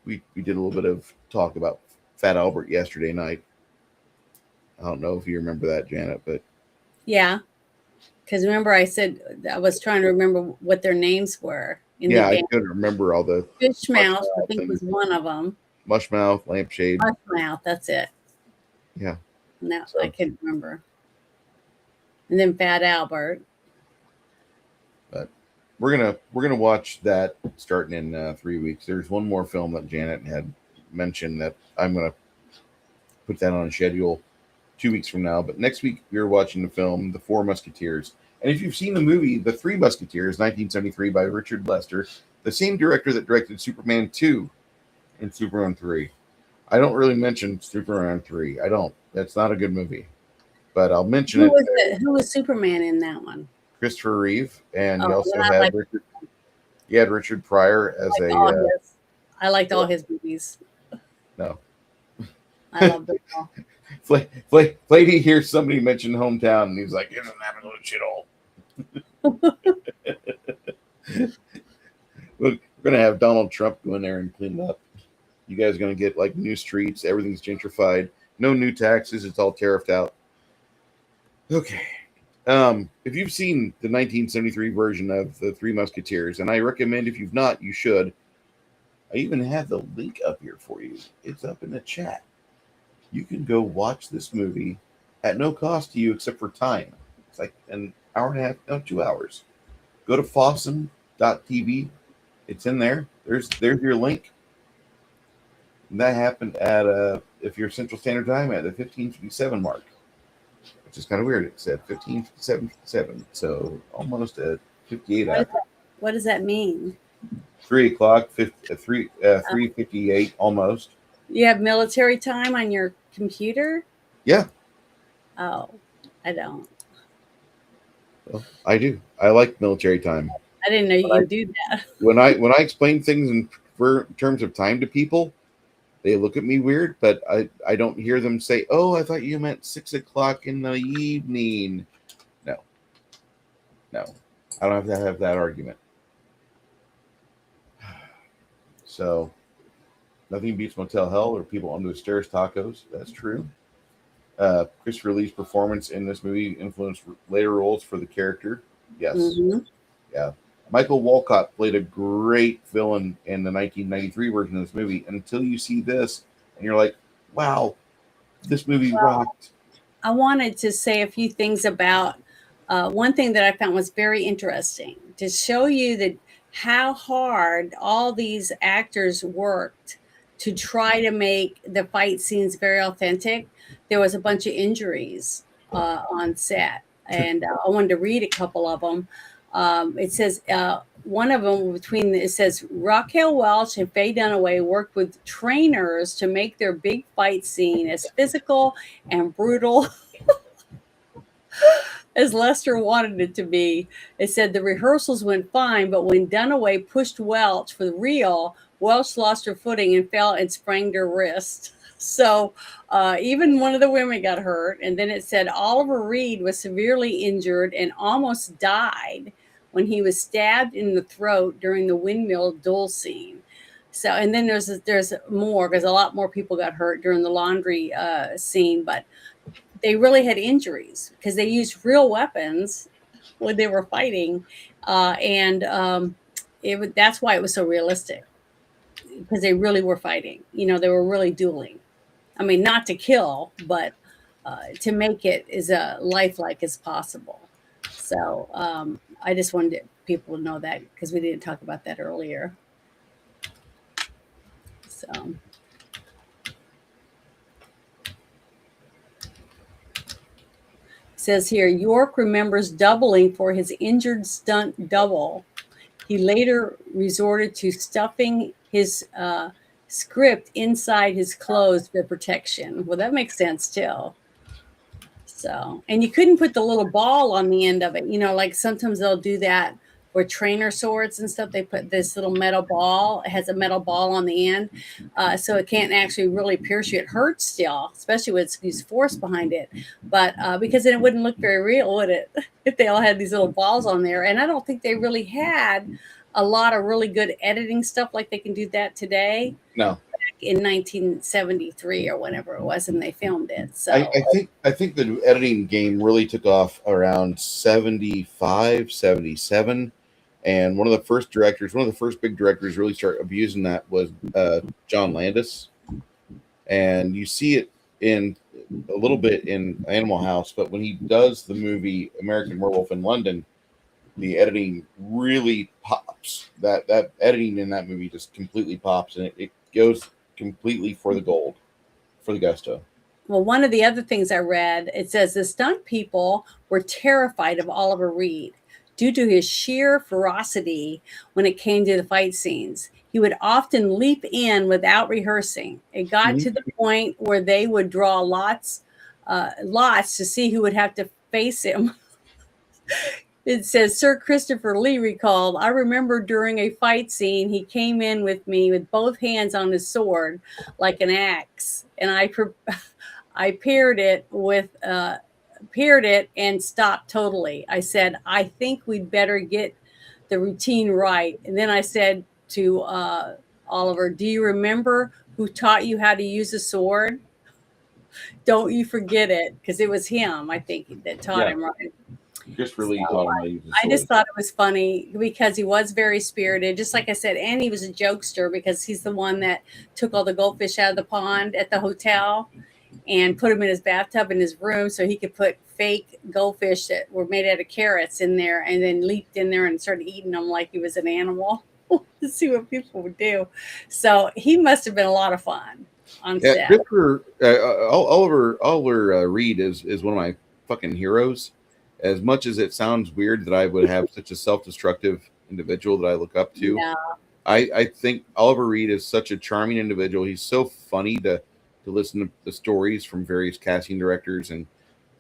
We did a little bit of talk about Fat Albert yesterday night. I don't know if you remember that, Janet, but Yeah. Because remember, I said I was trying to remember what their names were in yeah, the I band. couldn't remember all the Fishmouth, I Mushmouth think, and was one of them. Mushmouth, Lampshade. Mouth, that's it. Yeah. No, So- I couldn't remember. And then Fat Albert. We're gonna watch that starting in 3 weeks. There's one more film that Janet had mentioned that I'm gonna put that on a schedule 2 weeks from now. But next week we're watching the film The Four Musketeers. And if you've seen the movie The Three Musketeers, 1973 by Richard Lester, the same director that directed Superman 2 and Superman 3. I don't really mention Superman 3. I don't. That's not a good movie. But I'll mention Who it. was it? Who was Superman in that one? Christopher Reeve, and you Oh, also yeah, I had like- Richard. You had Richard Pryor as I liked all his movies. no. I loved them all. Flady hears somebody mention hometown, and he's like, "Isn't that a little shithole?" We're gonna have Donald Trump go in there and clean it up. You guys are gonna get like new streets. Everything's gentrified. No new taxes. It's all tariffed out. Okay. If you've seen the 1973 version of The Three Musketeers, and I recommend if you've not, you should. I even have the link up here for you. It's up in the chat. You can go watch this movie at no cost to you except for time. It's like an hour and a half, no, 2 hours. Go to fossum.tv. It's in there. There's your link. And that happened at if you're Central Standard Time at the 15:57 mark, which is kind of weird. It said 15:57, so almost at 58 after. What does that mean? 3 o'clock, 3:58 almost. You have military time on your computer? Yeah. Oh, I don't. Well, I do. I like military time. I didn't know you could do that. When I explain things in terms of time to people, they look at me weird, but I don't hear them say, "Oh, I thought you meant 6 o'clock in the evening." No, I don't have to have that argument. So, nothing beats Motel Hell or people under the stairs tacos. That's true. Christopher Lee's performance in this movie influenced later roles for the character. Yes. Mhm. Yeah. Michael Walcott played a great villain in the 1993 version of this movie until you see this and you're like, wow, this movie rocked. I wanted to say a few things about one thing that I found was very interesting to show you that how hard all these actors worked to try to make the fight scenes very authentic. There was a bunch of injuries on set, and I wanted to read a couple of them. It says one of them it says Raquel Welch and Faye Dunaway worked with trainers to make their big fight scene as physical and brutal as Lester wanted it to be. It said the rehearsals went fine, but when Dunaway pushed Welch for the real, Welch lost her footing and fell and sprained her wrist. So even one of the women got hurt. And then it said Oliver Reed was severely injured and almost died when he was stabbed in the throat during the windmill duel scene. So, and then there's more because a lot more people got hurt during the laundry scene, but they really had injuries because they used real weapons when they were fighting, and that's why it was so realistic because they really were fighting. You know, they were really dueling. I mean, not to kill, but to make it as lifelike as possible. So I just wanted people to know that because we didn't talk about that earlier. So. Says here, York remembers doubling for his injured stunt double. He later resorted to stuffing his script inside his clothes for protection. Well, that makes sense too. So, and you couldn't put the little ball on the end of it. You know, like sometimes they'll do that with trainer swords and stuff. They put this little metal ball. It has a metal ball on the end, so it can't actually really pierce you. It hurts still, especially with use force behind it. But because then it wouldn't look very real, would it? If they all had these little balls on there. And I don't think they really had a lot of really good editing stuff like they can do that today. No. In 1973 or whenever it was, and they filmed it. So I think the editing game really took off around 75, 77. And one of the first big directors really start abusing that was John Landis. And you see it in a little bit in Animal House, but when he does the movie American Werewolf in London, the editing really pops. That editing in that movie just completely pops, and it goes completely for the gold, for the gusto. Well, one of the other things I read, it says the stunt people were terrified of Oliver Reed due to his sheer ferocity when it came to the fight scenes. He would often leap in without rehearsing. It got to the point where they would draw lots to see who would have to face him. It says Sir Christopher Lee recalled, I remember during a fight scene, he came in with me with both hands on his sword like an axe. And I paired it and stopped totally. I said, I think we'd better get the routine right. And then I said to Oliver, do you remember who taught you how to use a sword? Don't you forget it, because it was him, I think, that taught him right. Just really taught him how to use the sword. I just thought it was funny because he was very spirited, just like I said, and he was a jokester because he's the one that took all the goldfish out of the pond at the hotel and put them in his bathtub in his room so he could put fake goldfish that were made out of carrots in there, and then leaped in there and started eating them like he was an animal to see what people would do. So he must have been a lot of fun on set. Oliver Reed is one of my fucking heroes. As much as it sounds weird that I would have such a self-destructive individual that I look up to, Yeah. I think Oliver Reed is such a charming individual. He's so funny to listen to the stories from various casting directors and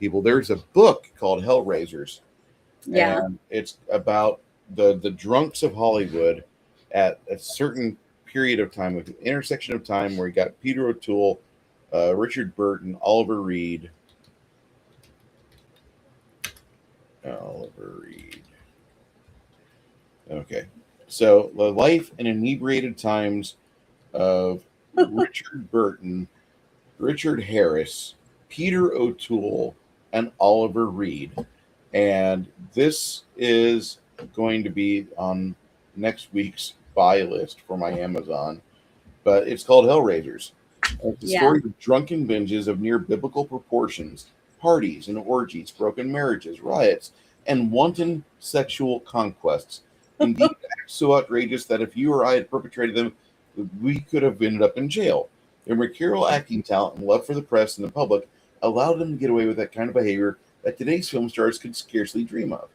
people. There's a book called Hellraisers. Yeah. And it's about the drunks of Hollywood at a certain period of time, an intersection of time where you got Peter O'Toole, Richard Burton, Oliver Reed. Okay. So the life and inebriated times of Richard Burton, Richard Harris, Peter O'Toole, and Oliver Reed. And this is going to be on next week's buy list for my Amazon. But it's called Hellraisers. And it's the Yeah. story of drunken binges of near biblical proportions, parties and orgies, broken marriages, riots, and wanton sexual conquests. Indeed, acts so outrageous that if you or I had perpetrated them, we could have ended up in jail. Their mercurial acting talent and love for the press and the public allowed them to get away with that kind of behavior that today's film stars could scarcely dream of.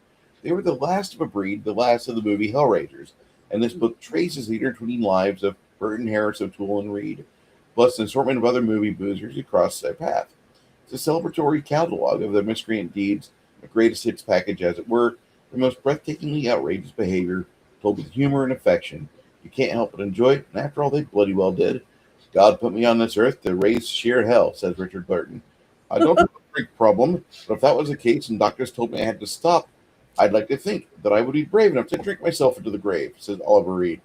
They were the last of a breed, the last of the movie Hellraisers, and this book traces the intertwining lives of Burton, Harris, O'Toole, and Reed, plus an assortment of other movie boozers who crossed their path. It's a celebratory catalog of their miscreant deeds, a greatest hits package, as it were, the most breathtakingly outrageous behavior, told with humor and affection. You can't help but enjoy it, and after all, they bloody well did. God put me on this earth to raise sheer hell, says Richard Burton. I don't have a drink problem, but if that was the case and doctors told me I had to stop, I'd like to think that I would be brave enough to drink myself into the grave, says Oliver Reed.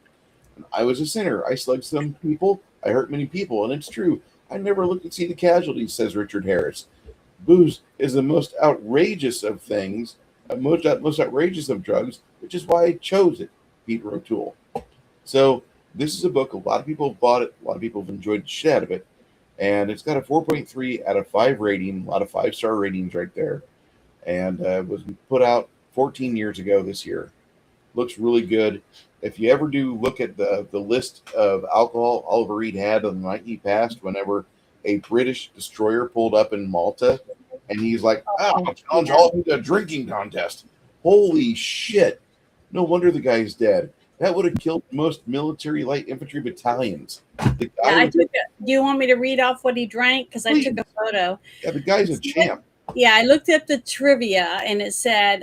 I was a sinner. I slugged some people. I hurt many people, and it's true. I never looked to see the casualties, says Richard Harris. Booze is the most outrageous of things, most outrageous of drugs, which is why I chose it, Peter O'Toole. So this is a book. A lot of people have bought it. A lot of people have enjoyed the shit out of it. And it's got a 4.3 out of 5 rating, a lot of 5-star ratings right there. And was put out 14 years ago this year. Looks really good. If you ever do look at the list of alcohol Oliver Reed had on the night he passed, whenever a British destroyer pulled up in Malta, and he's like, I'll challenge all of you to a drinking contest. Holy shit. No wonder the guy's dead. That would have killed most military light infantry battalions. The guy Do you want me to read off what he drank? Because I took a photo. Yeah, the guy's a champ. Yeah, I looked up the trivia and it said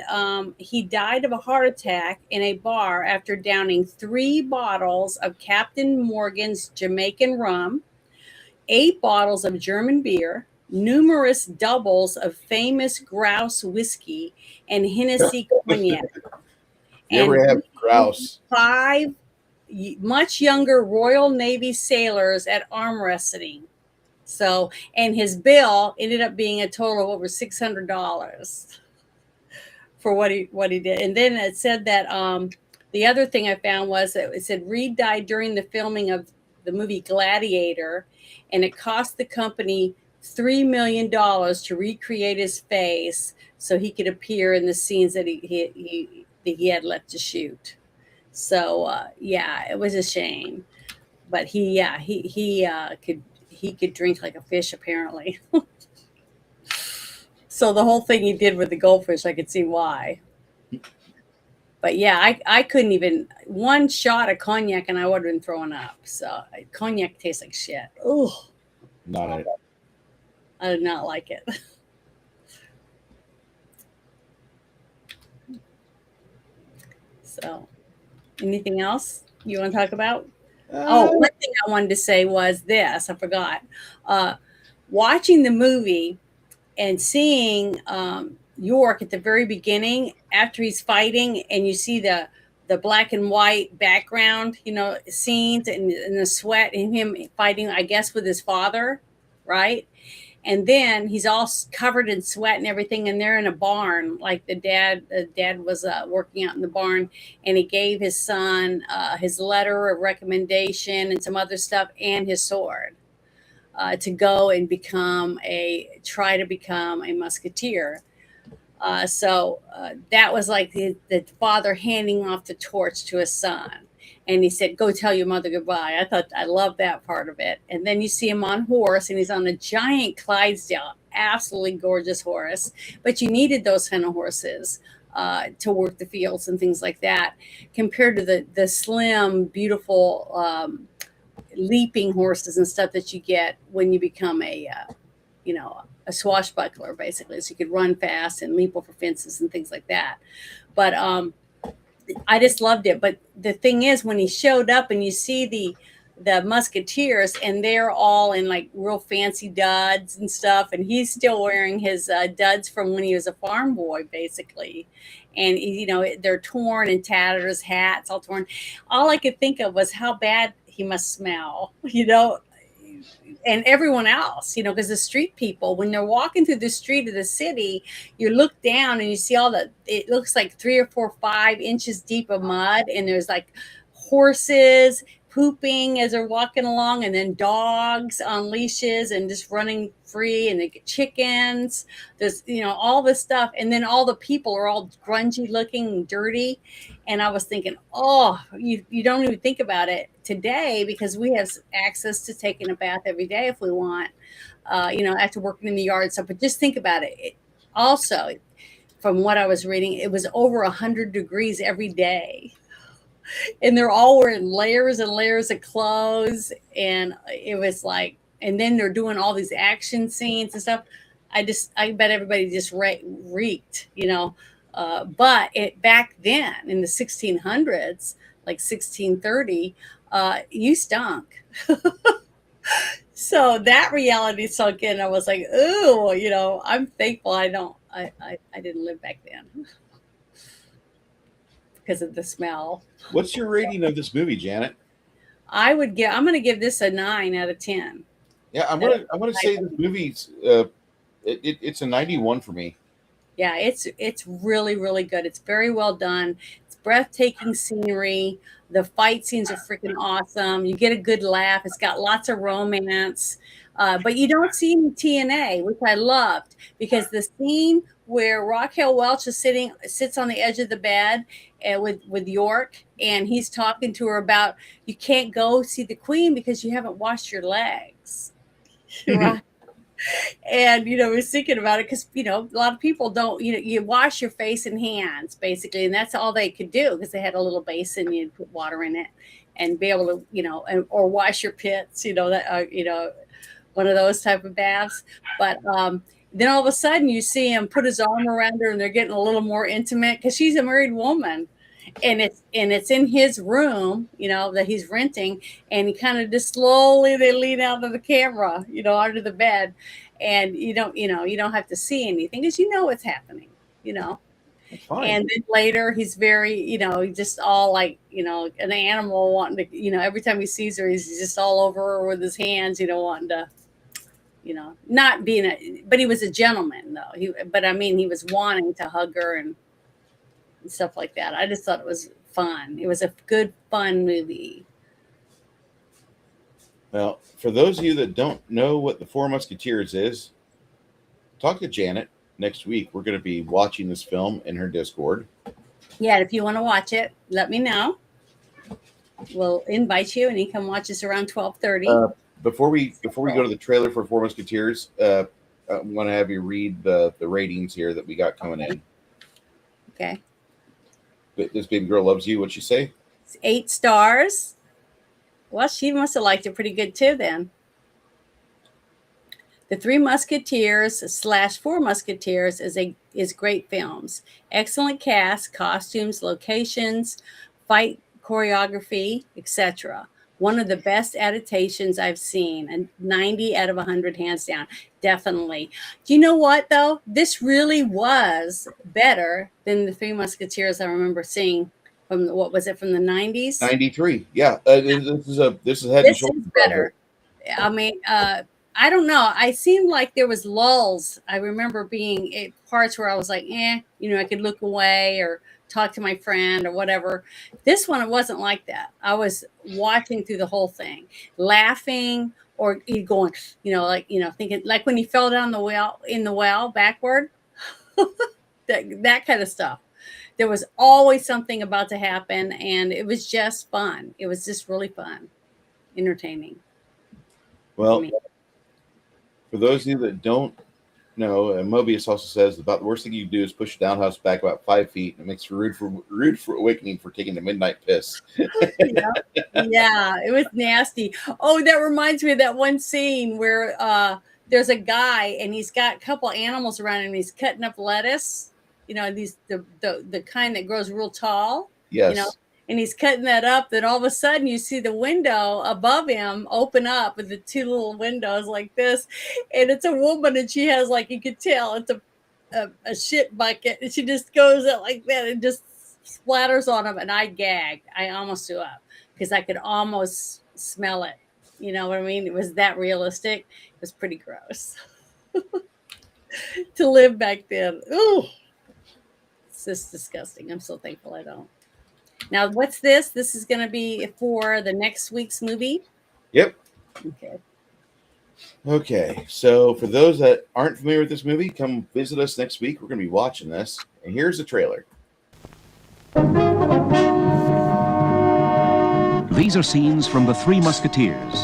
he died of a heart attack in a bar after downing 3 bottles of Captain Morgan's Jamaican rum, 8 bottles of German beer, numerous doubles of famous grouse whiskey, and Hennessy cognac. You ever have grouse? 5 much younger Royal Navy sailors at arm wrestling. So, and his bill ended up being a total of over $600 for what he did. And then it said that the other thing I found was that it said Reed died during the filming of the movie Gladiator, and it cost the company $3 million to recreate his face so he could appear in the scenes that he had left to shoot. So yeah, it was a shame, but he could drink like a fish apparently. So the whole thing he did with the goldfish, I could see why. But yeah, I couldn't even one shot of cognac and I would have been throwing up. So cognac tastes like shit. Ugh. Not it. I did not like it. So anything else you want to talk about? One thing I wanted to say was this. I forgot. Watching the movie and seeing York at the very beginning after he's fighting, and you see the black and white background, scenes and the sweat and him fighting, I guess, with his father, right? And then he's all covered in sweat and everything, and they're in a barn. Like the dad was working out in the barn, and he gave his son his letter of recommendation and some other stuff, and his sword to go and try to become a musketeer. So that was like the father handing off the torch to his son. And he said, go tell your mother goodbye. I loved that part of it. And then you see him on horse, and he's on a giant Clydesdale, absolutely gorgeous horse. But you needed those kind of horses to work the fields and things like that, compared to the slim, beautiful leaping horses and stuff that you get when you become a swashbuckler, basically. So you could run fast and leap over fences and things like that. But I just loved it. But the thing is, when he showed up and you see the Musketeers, and they're all in like real fancy duds and stuff, and he's still wearing his duds from when he was a farm boy, basically. And they're torn and tattered, his hat's all torn. All I could think of was how bad he must smell, and everyone else, because the street people, when they're walking through the street of the city, you look down and you see it looks like 3 or 4, 5 inches deep of mud, and there's like horses pooping as they're walking along, and then dogs on leashes and just running free, and they get chickens. There's all this stuff, and then all the people are all grungy looking and dirty. And I was thinking, oh, you don't even think about it today, because we have access to taking a bath every day if we want, after working in the yard and stuff. But just think about it. Also, from what I was reading, it was over 100 degrees every day. And they're all wearing layers and layers of clothes. And it was like, and then they're doing all these action scenes and stuff. I bet everybody just reeked, but back then in the 1600s, like 1630, you stunk. So that reality sunk in. I was like, ooh, I'm thankful I didn't live back then because of the smell. What's your rating of this movie, Janet? I'm going to give this a 9 out of 10. Yeah, I'm gonna say this movie's it's a 91 for me. Yeah, it's really, really good. It's very well done. It's breathtaking scenery. The fight scenes are freaking awesome. You get a good laugh. It's got lots of romance, but you don't see any TNA, which I loved, because the scene where Raquel Welch sits on the edge of the bed with York, and he's talking to her about, you can't go see the Queen because you haven't washed your legs. Right. And I was thinking about it because a lot of people don't, you wash your face and hands basically, and that's all they could do, because they had a little basin, you'd put water in it and be able to or wash your pits, that one of those type of baths. But then all of a sudden you see him put his arm around her, and they're getting a little more intimate because she's a married woman. And it's in his room, that he's renting, and he kind of just slowly, they lean out of the camera, under the bed, and you don't have to see anything because what's happening, That's fine. And then later he's very, he's just all like, an animal wanting to, every time he sees her, he's just all over her with his hands, wanting to, not being but he was a gentleman though. He was wanting to hug her and stuff like that. I just thought it was fun. It was a good, fun movie. Well, for those of you that don't know what the Four Musketeers is, talk to Janet next week. We're going to be watching this film in her Discord. Yeah, if you want to watch it, let me know. We'll invite you, and you can watch us around 12:30. Before we go to the trailer for Four Musketeers, I want to have you read the ratings here that we got coming in. Okay. This baby girl loves you. What'd she say? It's 8 stars. Well, she must have liked it pretty good too then. The Three Musketeers / Four Musketeers is great films. Excellent cast, costumes, locations, fight choreography, etc. One of the best adaptations I've seen, and 90 out of 100 hands down. Definitely. Do you know what though? This really was better than the Three Musketeers I remember seeing from what was it, from the 90s? 93. Yeah. This is head and shoulders better. I mean, I don't know. I seemed like there was lulls. I remember being parts where I was like, I could look away or talk to my friend or whatever. This one, it wasn't like that. I was watching through the whole thing, laughing, or going, thinking, like when he fell down in the well backward, that kind of stuff. There was always something about to happen, and it was just fun. It was just really fun, entertaining. Well, for those of you that don't know, Mobius also says about the worst thing you can do is push a downhouse back about 5 feet. It makes rude for awakening for taking the midnight piss. Yeah, it was nasty. Oh, that reminds me of that one scene where there's a guy and he's got a couple animals around him, and he's cutting up lettuce. The kind that grows real tall. Yes. And he's cutting that up. Then all of a sudden you see the window above him open up with the 2 little windows like this. And it's a woman, and she has, like, you could tell it's a shit bucket. And she just goes out like that and just splatters on him. And I gagged. I almost threw up because I could almost smell it. You know what I mean? It was that realistic. It was pretty gross to live back then. Ooh, it's just disgusting. I'm so thankful I don't. Now, what's this? This is going to be for the next week's movie. Yep. Okay. Okay, so for those that aren't familiar with this movie, come visit us next week. We're going to be watching this, and here's the trailer. These are scenes from The Three Musketeers,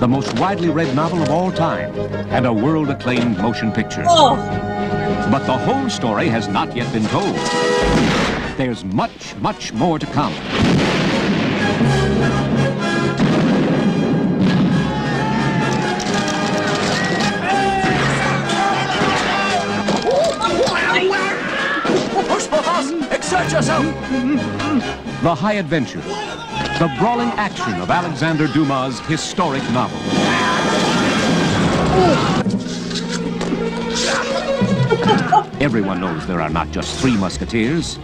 the most widely read novel of all time, and a world-acclaimed motion picture. Oh, But the whole story has not yet been told. There's much, much more to come. Push the horse! Exert yourself! The high adventure, the brawling action of Alexander Dumas' historic novel. Everyone knows there are not just three Musketeers.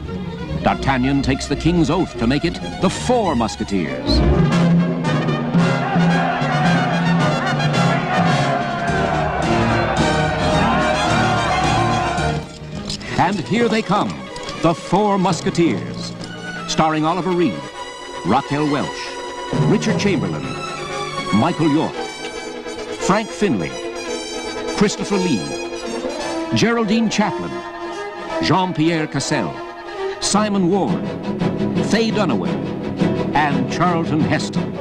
D'Artagnan takes the king's oath to make it the Four Musketeers. And here they come, the Four Musketeers, starring Oliver Reed, Raquel Welch, Richard Chamberlain, Michael York, Frank Finlay, Christopher Lee, Geraldine Chaplin, Jean-Pierre Cassel, Simon Ward, Faye Dunaway, and Charlton Heston.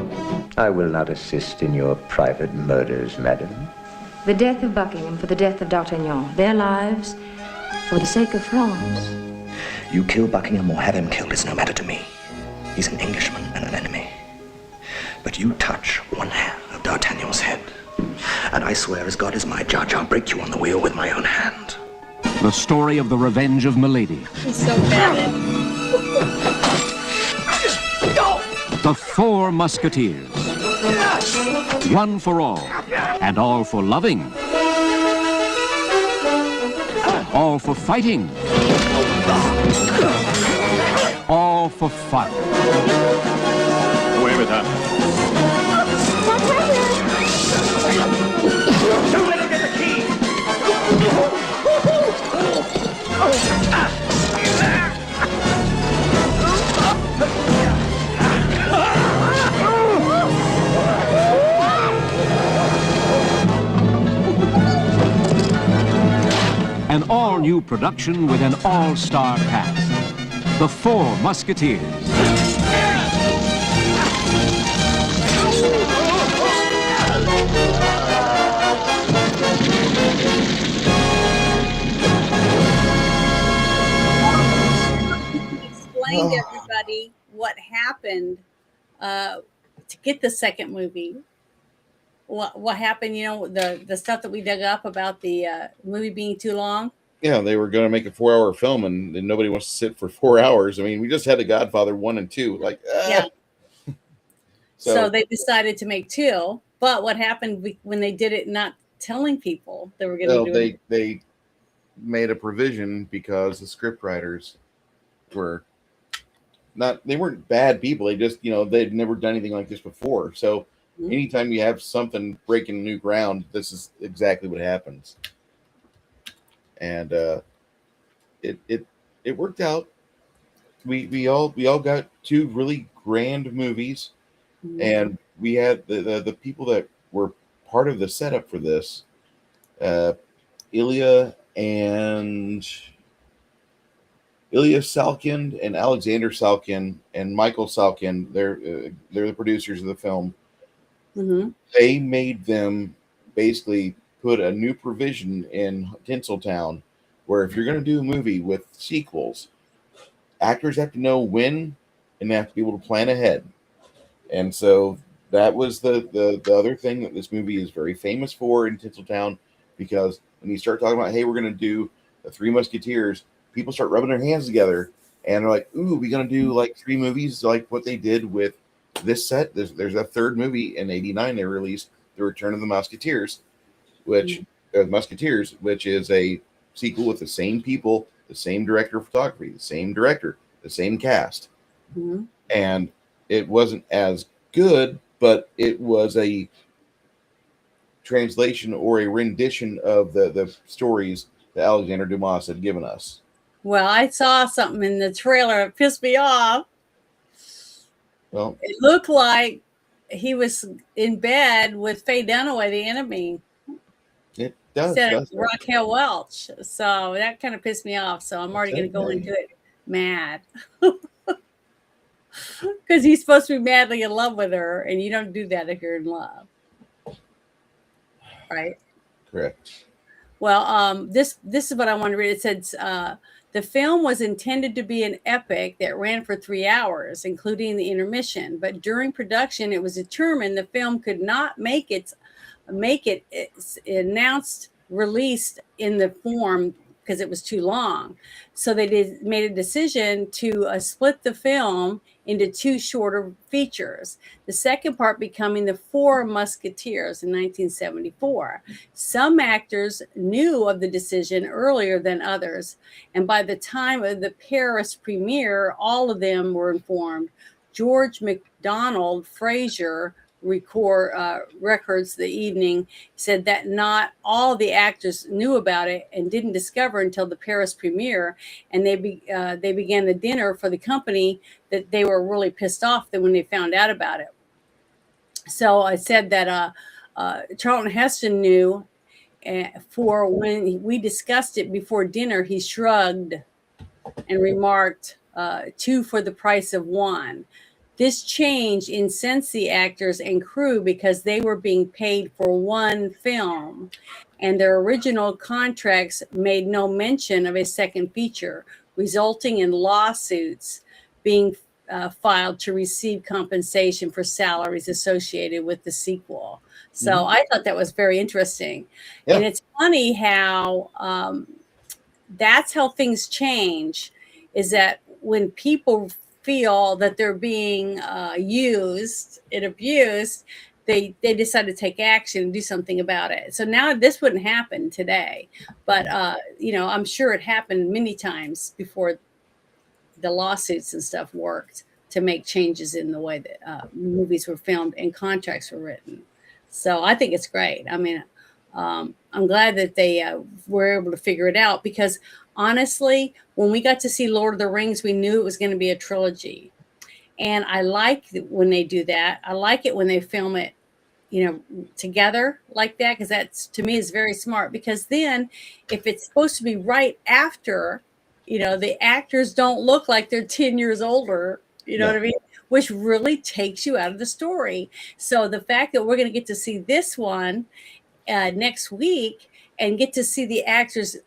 I will not assist in your private murders, madam. The death of Buckingham for the death of D'Artagnan. Their lives for the sake of France. You kill Buckingham or have him killed, it's no matter to me. He's an Englishman and an enemy. But you touch one hair of D'Artagnan's head, and I swear as God is my judge, I'll break you on the wheel with my own hand. The story of the revenge of Milady. he's so bad. The Four Musketeers. One for all, and all for loving. All for fighting. All for fun. Away with her. Somebody get the key! An all-new production with an all-star cast. The Four Musketeers. Explain to everybody what happened to get the second movie. What happened? You know, the stuff that we dug up about the movie being too long. Yeah, they were going to make a 4-hour film, and nobody wants to sit for 4 hours. I mean, we just had The Godfather 1 and 2. Like, Yeah. So, So they decided to make two. But what happened when they did it, not telling people they were going to well, do they it? they made a provision because the script writers were not, they weren't bad people. They just, they'd never done anything like this before. So Mhm. anytime you have something breaking new ground, this is exactly what happens. And it worked out. We all got two really grand movies, Mhm. and we had the people that were part of the setup for this, Ilya Salkind and Alexander Salkind and Michael Salkind. They're the producers of the film. Mhm. They made them basically put a new provision in Tinseltown where if you're going to do a movie with sequels, actors have to know when and they have to be able to plan ahead. And so that was the other thing that this movie is very famous for in Tinseltown, because when you start talking about, hey, we're going to do the Three Musketeers, people start rubbing their hands together and they're like, ooh, we're going to do like three movies like what they did with this set. There's a third movie in '89 they released, The Return of the Musketeers, which is a sequel with the same people, the same director of photography, the same director, the same cast. Mhm. And it wasn't as good but it was a translation or a rendition of the stories that Alexander Dumas had given us. Well, I saw something in the trailer. It pissed me off. Well, It looked like he was in bed with Faye Dunaway, the enemy, it does, instead of does. Raquel Welch. So that kind of pissed me off. So I'm already going to go into it mad. Because he's supposed to be madly in love with her, and you don't do that if you're in love. Right? Correct. Well, this is what I want to read. It says the film was intended to be an epic that ran for 3 hours, including the intermission. But during production, it was determined the film could not make it announced released in the form because it was too long. So they made a decision to split the film into 2 shorter features. The second part becoming The Four Musketeers in 1974. Some actors knew of the decision earlier than others, and by the time of the Paris premiere, all of them were informed. George MacDonald Fraser records the evening, said that not all the actors knew about it and didn't discover until the Paris premiere, and they began the dinner for the company that they were really pissed off that when they found out about it. So I said that Charlton Heston knew, for when we discussed it before dinner, he shrugged and remarked, 2 for the price of 1. This change incensed the actors and crew because they were being paid for 1 film, and their original contracts made no mention of a second feature, resulting in lawsuits being filed to receive compensation for salaries associated with the sequel. So I thought that was very interesting. Yeah. And it's funny how that's how things change, is that when people feel that they're being used and abused, they decide to take action and do something about it. So now this wouldn't happen today, but I'm sure it happened many times before the lawsuits and stuff worked to make changes in the way that movies were filmed and contracts were written. So I think it's great. I mean, I'm glad that they were able to figure it out, because honestly, when we got to see Lord of the Rings, we knew it was going to be a trilogy. And I like when they do that. I like it when they film it, together like that, because that's, to me, is very smart. Because then if it's supposed to be right after, the actors don't look like they're 10 years older, what I mean? Which really takes you out of the story. So the fact that we're going to get to see this one next week and get to see the actors,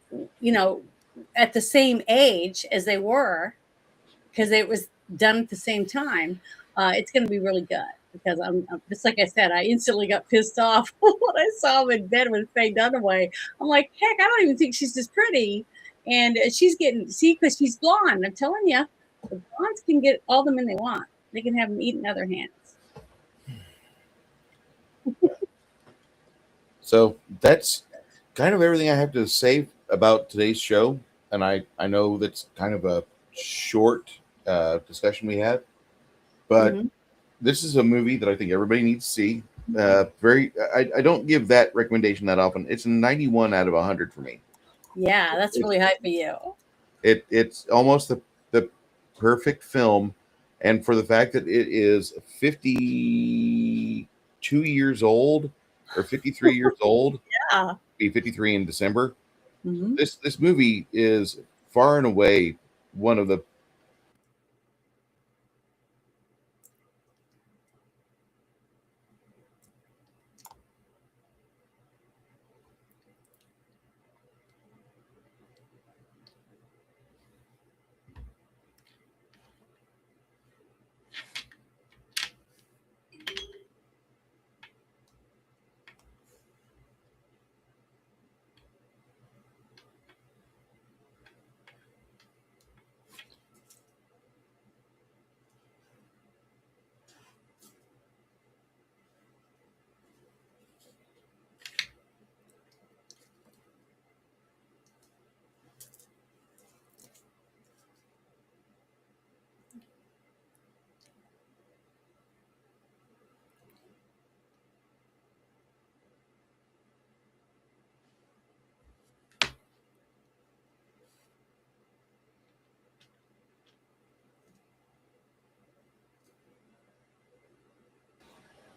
at the same age as they were, because it was done at the same time, it's going to be really good. Because I'm just, like I said, I instantly got pissed off when I saw him in bed with Faye Dunaway. I'm like, heck, I don't even think she's this pretty. And she's because she's blonde. I'm telling you, the blondes can get all the men they want. They can have them eating other hands. So that's kind of everything I have to say about today's show. And I know that's kind of a short discussion we had, but this is a movie that I think everybody needs to see. I don't give that recommendation that often. It's a 91 out of 100 for me. Yeah, that's really high for you. It's almost the perfect film, and for the fact that it is 52 years old or 53 years old, be 53 in December. This movie is far and away one of the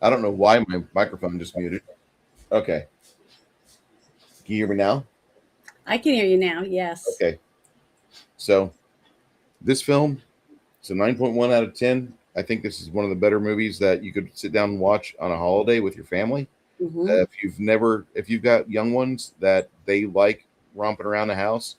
I don't know why my microphone just muted. Okay. Can you hear me now? I can hear you now. Yes. Okay. So this film, it's a 9.1 out of 10. I think this is one of the better movies that you could sit down and watch on a holiday with your family. Hmm. If you've got young ones that they like romping around the house,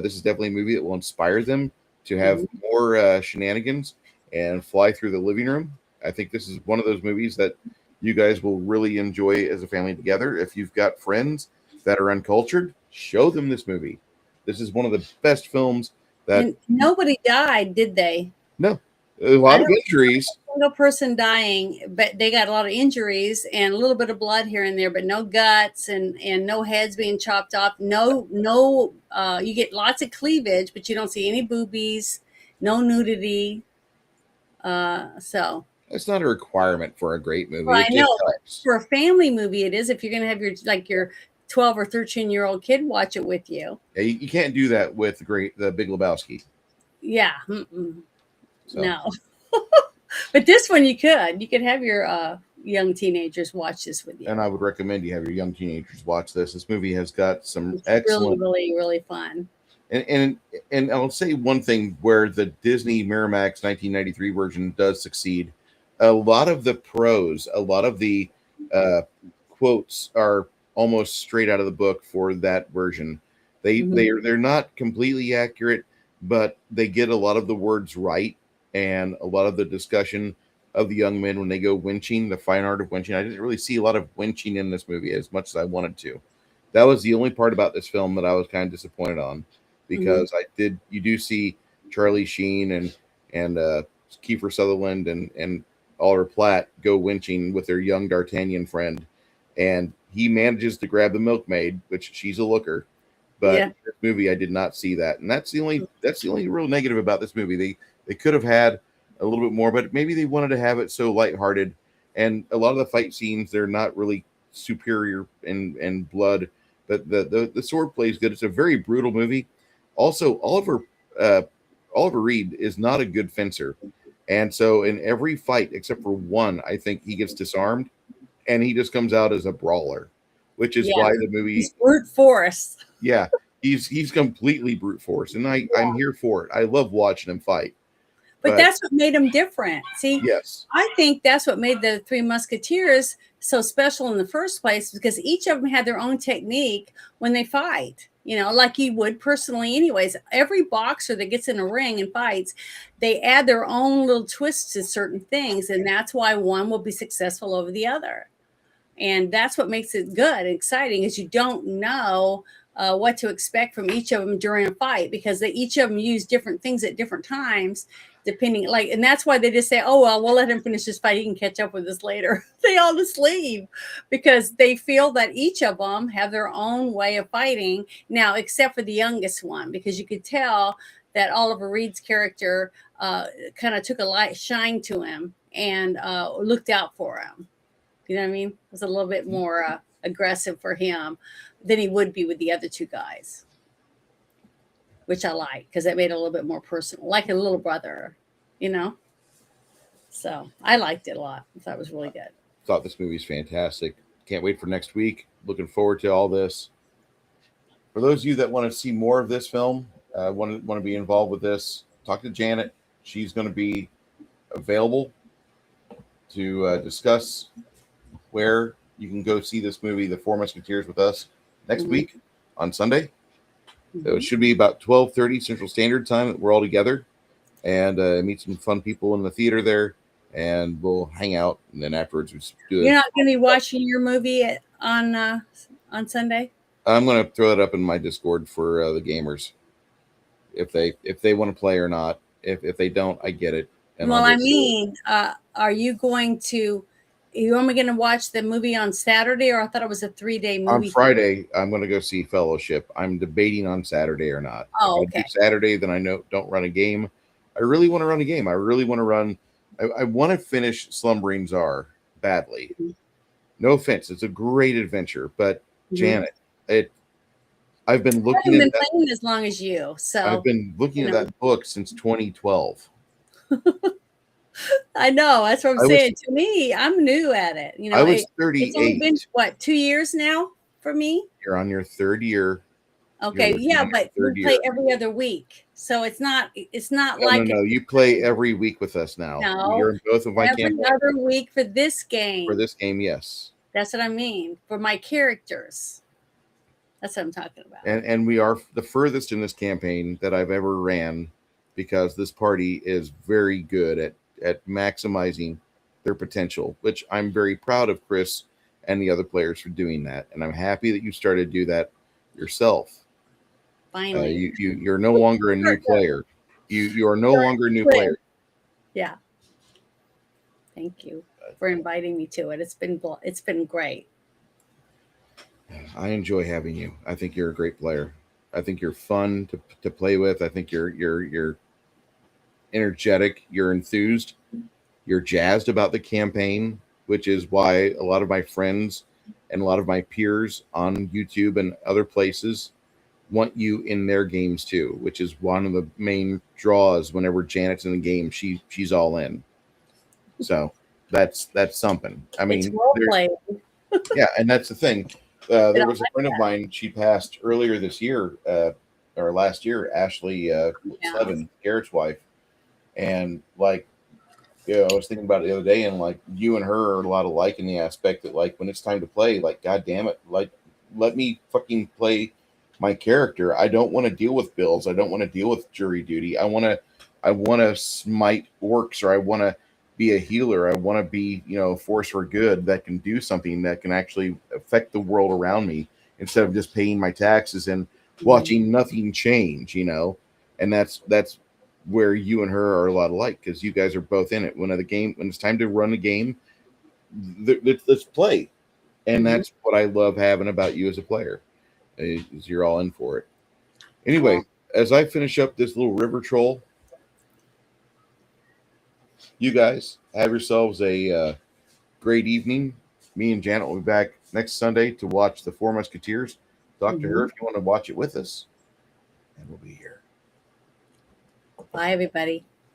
this is definitely a movie that will inspire them to have more shenanigans and fly through the living room. I think this is one of those movies that you guys will really enjoy as a family together. If you've got friends that are uncultured, show them this movie. This is one of the best films that And nobody died, did they? no, a I lot of don't injuries. single person dying, but they got a lot of injuries and a little bit of blood here and there, but no guts and no heads being chopped off. No, you get lots of cleavage, but you don't see any boobies, no nudity. So It's not a requirement for a great movie. well, It I just know, but helps. for a family movie, it is. If you're gonna have your 12 or 13-year-old kid watch it with you, Yeah, you can't do that with the Big Lebowski. yeah, So. no. But this one you could have your young teenagers watch this with you. And I would recommend you have your young teenagers watch this. This movie has got some It's excellent, really, really fun. and I'll say one thing where the Disney Miramax 1993 version does succeed. A lot of the prose, a lot of the uh, quotes are almost straight out of the book for that version. They're not completely accurate, but they get a lot of the words right, and a lot of the discussion of the young men when they go winching, the fine art of winching. I didn't really see a lot of winching in this movie as much as I wanted to. That was the only part about this film that I was kind of disappointed on, because you do see Charlie Sheen and Kiefer Sutherland and Oliver Platt go winching with their young D'Artagnan friend, and he manages to grab the milkmaid, which she's a looker. But Yeah. in this movie, I did not see that, and that's the only real negative about this movie. They could have had a little bit more, but maybe they wanted to have it so lighthearted. And a lot of the fight scenes, they're not really superior in blood, but the sword play is good. It's a very brutal movie. Also, Oliver Reed is not a good fencer, and so in every fight except for one, I think he gets disarmed, and he just comes out as a brawler, which is Yeah. why the movie, He's brute force. yeah, he's completely brute force, and I'm here for it. I love watching him fight. But that's what made them different. See, Yes, I think that's what made the Three Musketeers so special in the first place, because each of them had their own technique when they fight, like you would personally anyways. Every boxer that gets in a ring and fights, they add their own little twists to certain things, and that's why one will be successful over the other. And that's what makes it good and exciting, is you don't know what to expect from each of them during a fight, because each of them use different things at different times, depending, and that's why they just say, oh, well, we'll let him finish his fight, he can catch up with us later. They all just leave, because they feel that each of them have their own way of fighting now, except for the youngest one, because you could tell that Oliver Reed's character kind of took a light shine to him and looked out for him. You know what I mean? It was a little bit more aggressive for him than he would be with the other two guys, which I like, because it made it a little bit more personal, like a little brother, So I liked it a lot. I thought it was really good. thought this movie's fantastic. Can't wait for next week. Looking forward to all this. For those of you that want to see more of this film, want to be involved with this, talk to Janet. She's going to be available to discuss where you can go see this movie, The Four Musketeers, with us next week on Sunday. So it should be about 12:30 Central Standard Time that we're all together, and meet some fun people in the theater there, and we'll hang out. And then afterwards, we just do it. You're not going to be watching your movie on Sunday? I'm going to throw it up in my Discord for the gamers, if they want to play or not. If they don't, I get it. And Well, I'll I just- mean, are you only going to watch the movie on Saturday, or I thought it was a 3-day movie? on Friday, I'm going to go see Fellowship. I'm debating on Saturday or not. Oh, If I do okay. Saturday, then I don't run a game. I really want to run a game. I really want to run. I want to finish Slumbering Czar badly. No offense, it's a great adventure, but Janet, I've been I looking haven't at been that. playing as long as you, so I've been looking at that book since 2012. I know. That's what I'm I was- saying. To me, I'm new at it. You know, I was it's only been 38. what 2 years now for me. You're on your third year. Okay, living yeah, in your but third we play year. every other week, so it's not No, like no. You play every week with us now. No, You're in both of my every campaigns other week for this game. for this game, yes. That's what I mean for my characters. That's what I'm talking about. And we are the furthest in this campaign that I've ever ran, because this party is very good at maximizing their potential, which I'm very proud of Chris and the other players for doing that. And I'm happy that you started to do that yourself. Finally, You're no longer a new player. You are no longer a new player. Yeah. Thank you for inviting me to it. It's been great. I enjoy having you. I think you're a great player. I think you're fun to play with. I think you're energetic. You're enthused. You're jazzed about the campaign, which is why a lot of my friends and a lot of my peers on YouTube and other places want you in their games too, which is one of the main draws. Whenever Janet's in the game, she's all in. So that's something. I mean, It's role playing. yeah, and that's the thing. There was a friend of mine. She passed earlier this year, or last year. Ashley Slevin, Garrett's wife, and like, I was thinking about it the other day, and like, you and her are a lot alike in the aspect that, like, when it's time to play, like, God damn it, like, let me fucking play my character. I don't want to deal with bills. I don't want to deal with jury duty. I want to smite orcs, or I want to be a healer. I want to be, a force for good that can do something that can actually affect the world around me, instead of just paying my taxes and watching nothing change, and that's where you and her are a lot alike, because you guys are both in it. When it's time to run a game, let's play. And that's what I love having about you as a player, is you're all in for it. Anyway, as I finish up this little river troll, you guys have yourselves a great evening. Me and Janet will be back next Sunday to watch the Four Musketeers. Talk to her if you want to watch it with us, and we'll be here. Bye, everybody.